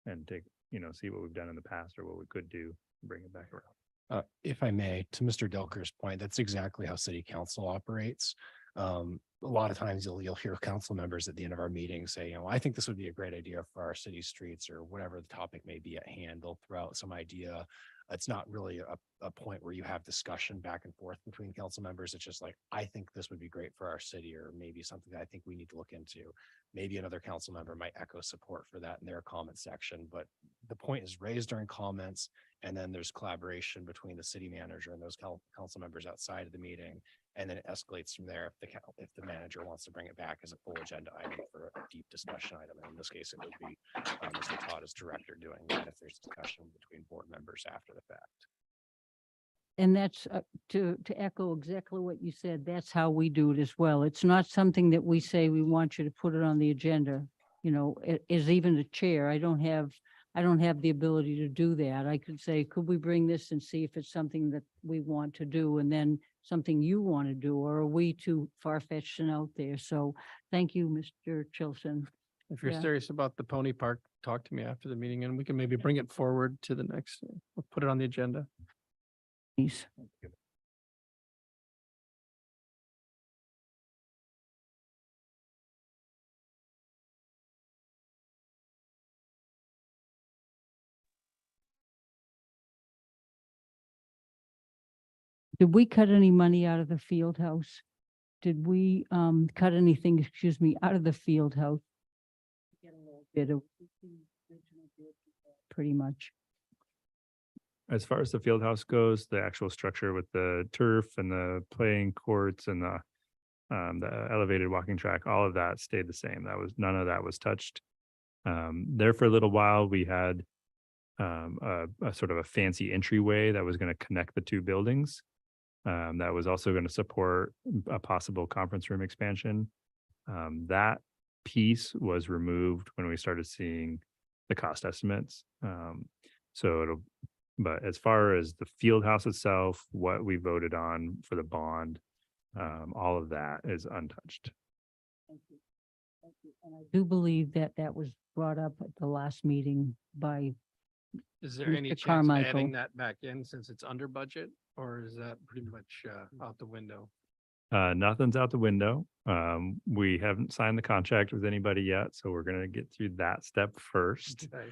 and take, see what we've done in the past or what we could do, bring it back around. If I may, to Mr. Delker's point, that's exactly how city council operates. A lot of times you'll hear council members at the end of our meeting say, I think this would be a great idea for our city streets, or whatever the topic may be at hand. They'll throw out some idea. It's not really a point where you have discussion back and forth between council members. It's just like, I think this would be great for our city, or maybe something that I think we need to look into. Maybe another council member might echo support for that in their comment section, but the point is raised during comments. And then there's collaboration between the city manager and those council members outside of the meeting. And then it escalates from there if the manager wants to bring it back as a full agenda item for a deep discussion item. And in this case, it would be Mr. Todd as director doing that if there's discussion between board members after the fact. And that's to echo exactly what you said. That's how we do it as well. It's not something that we say we want you to put it on the agenda. As even the chair, I don't have the ability to do that. I could say, could we bring this and see if it's something that we want to do, and then something you want to do, or are we too far-fetched and out there? So thank you, Mr. Chilson. if you're Yeah. serious about the pony park, talk to me after the meeting and we can maybe bring it forward to the next, we'll put it on the agenda. Please. Did we cut any money out of the field house? Did we cut anything, out of the field house? Get a little bit of pretty much. As far as the field house goes, the actual structure with the turf and the playing courts and the elevated walking track, all of that stayed the same. None of that was touched. There for a little while, we had a sort of a fancy entryway that was going to connect the two buildings. That was also going to support a possible conference room expansion. That piece was removed when we started seeing the cost estimates. But as far as the field house itself, what we voted on for the bond, all of that is untouched. Thank you. Thank you. And I do believe that was brought up at the last meeting by, Is there any Mr. chance of Carmichael. adding that back in since it's under budget, or is that pretty much out the window? Nothing's out the window. We haven't signed the contract with anybody yet, so we're gonna get through that step first. Okay.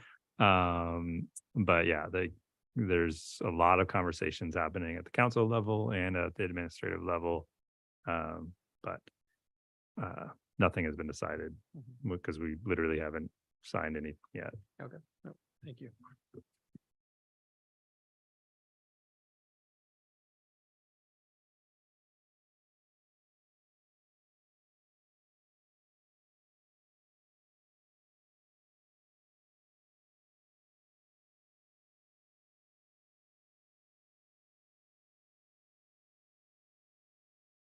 But yeah, there's a lot of conversations happening at the council level and at the administrative level. But nothing has been decided Mhm. because we literally haven't signed any yet. Okay, no, thank you.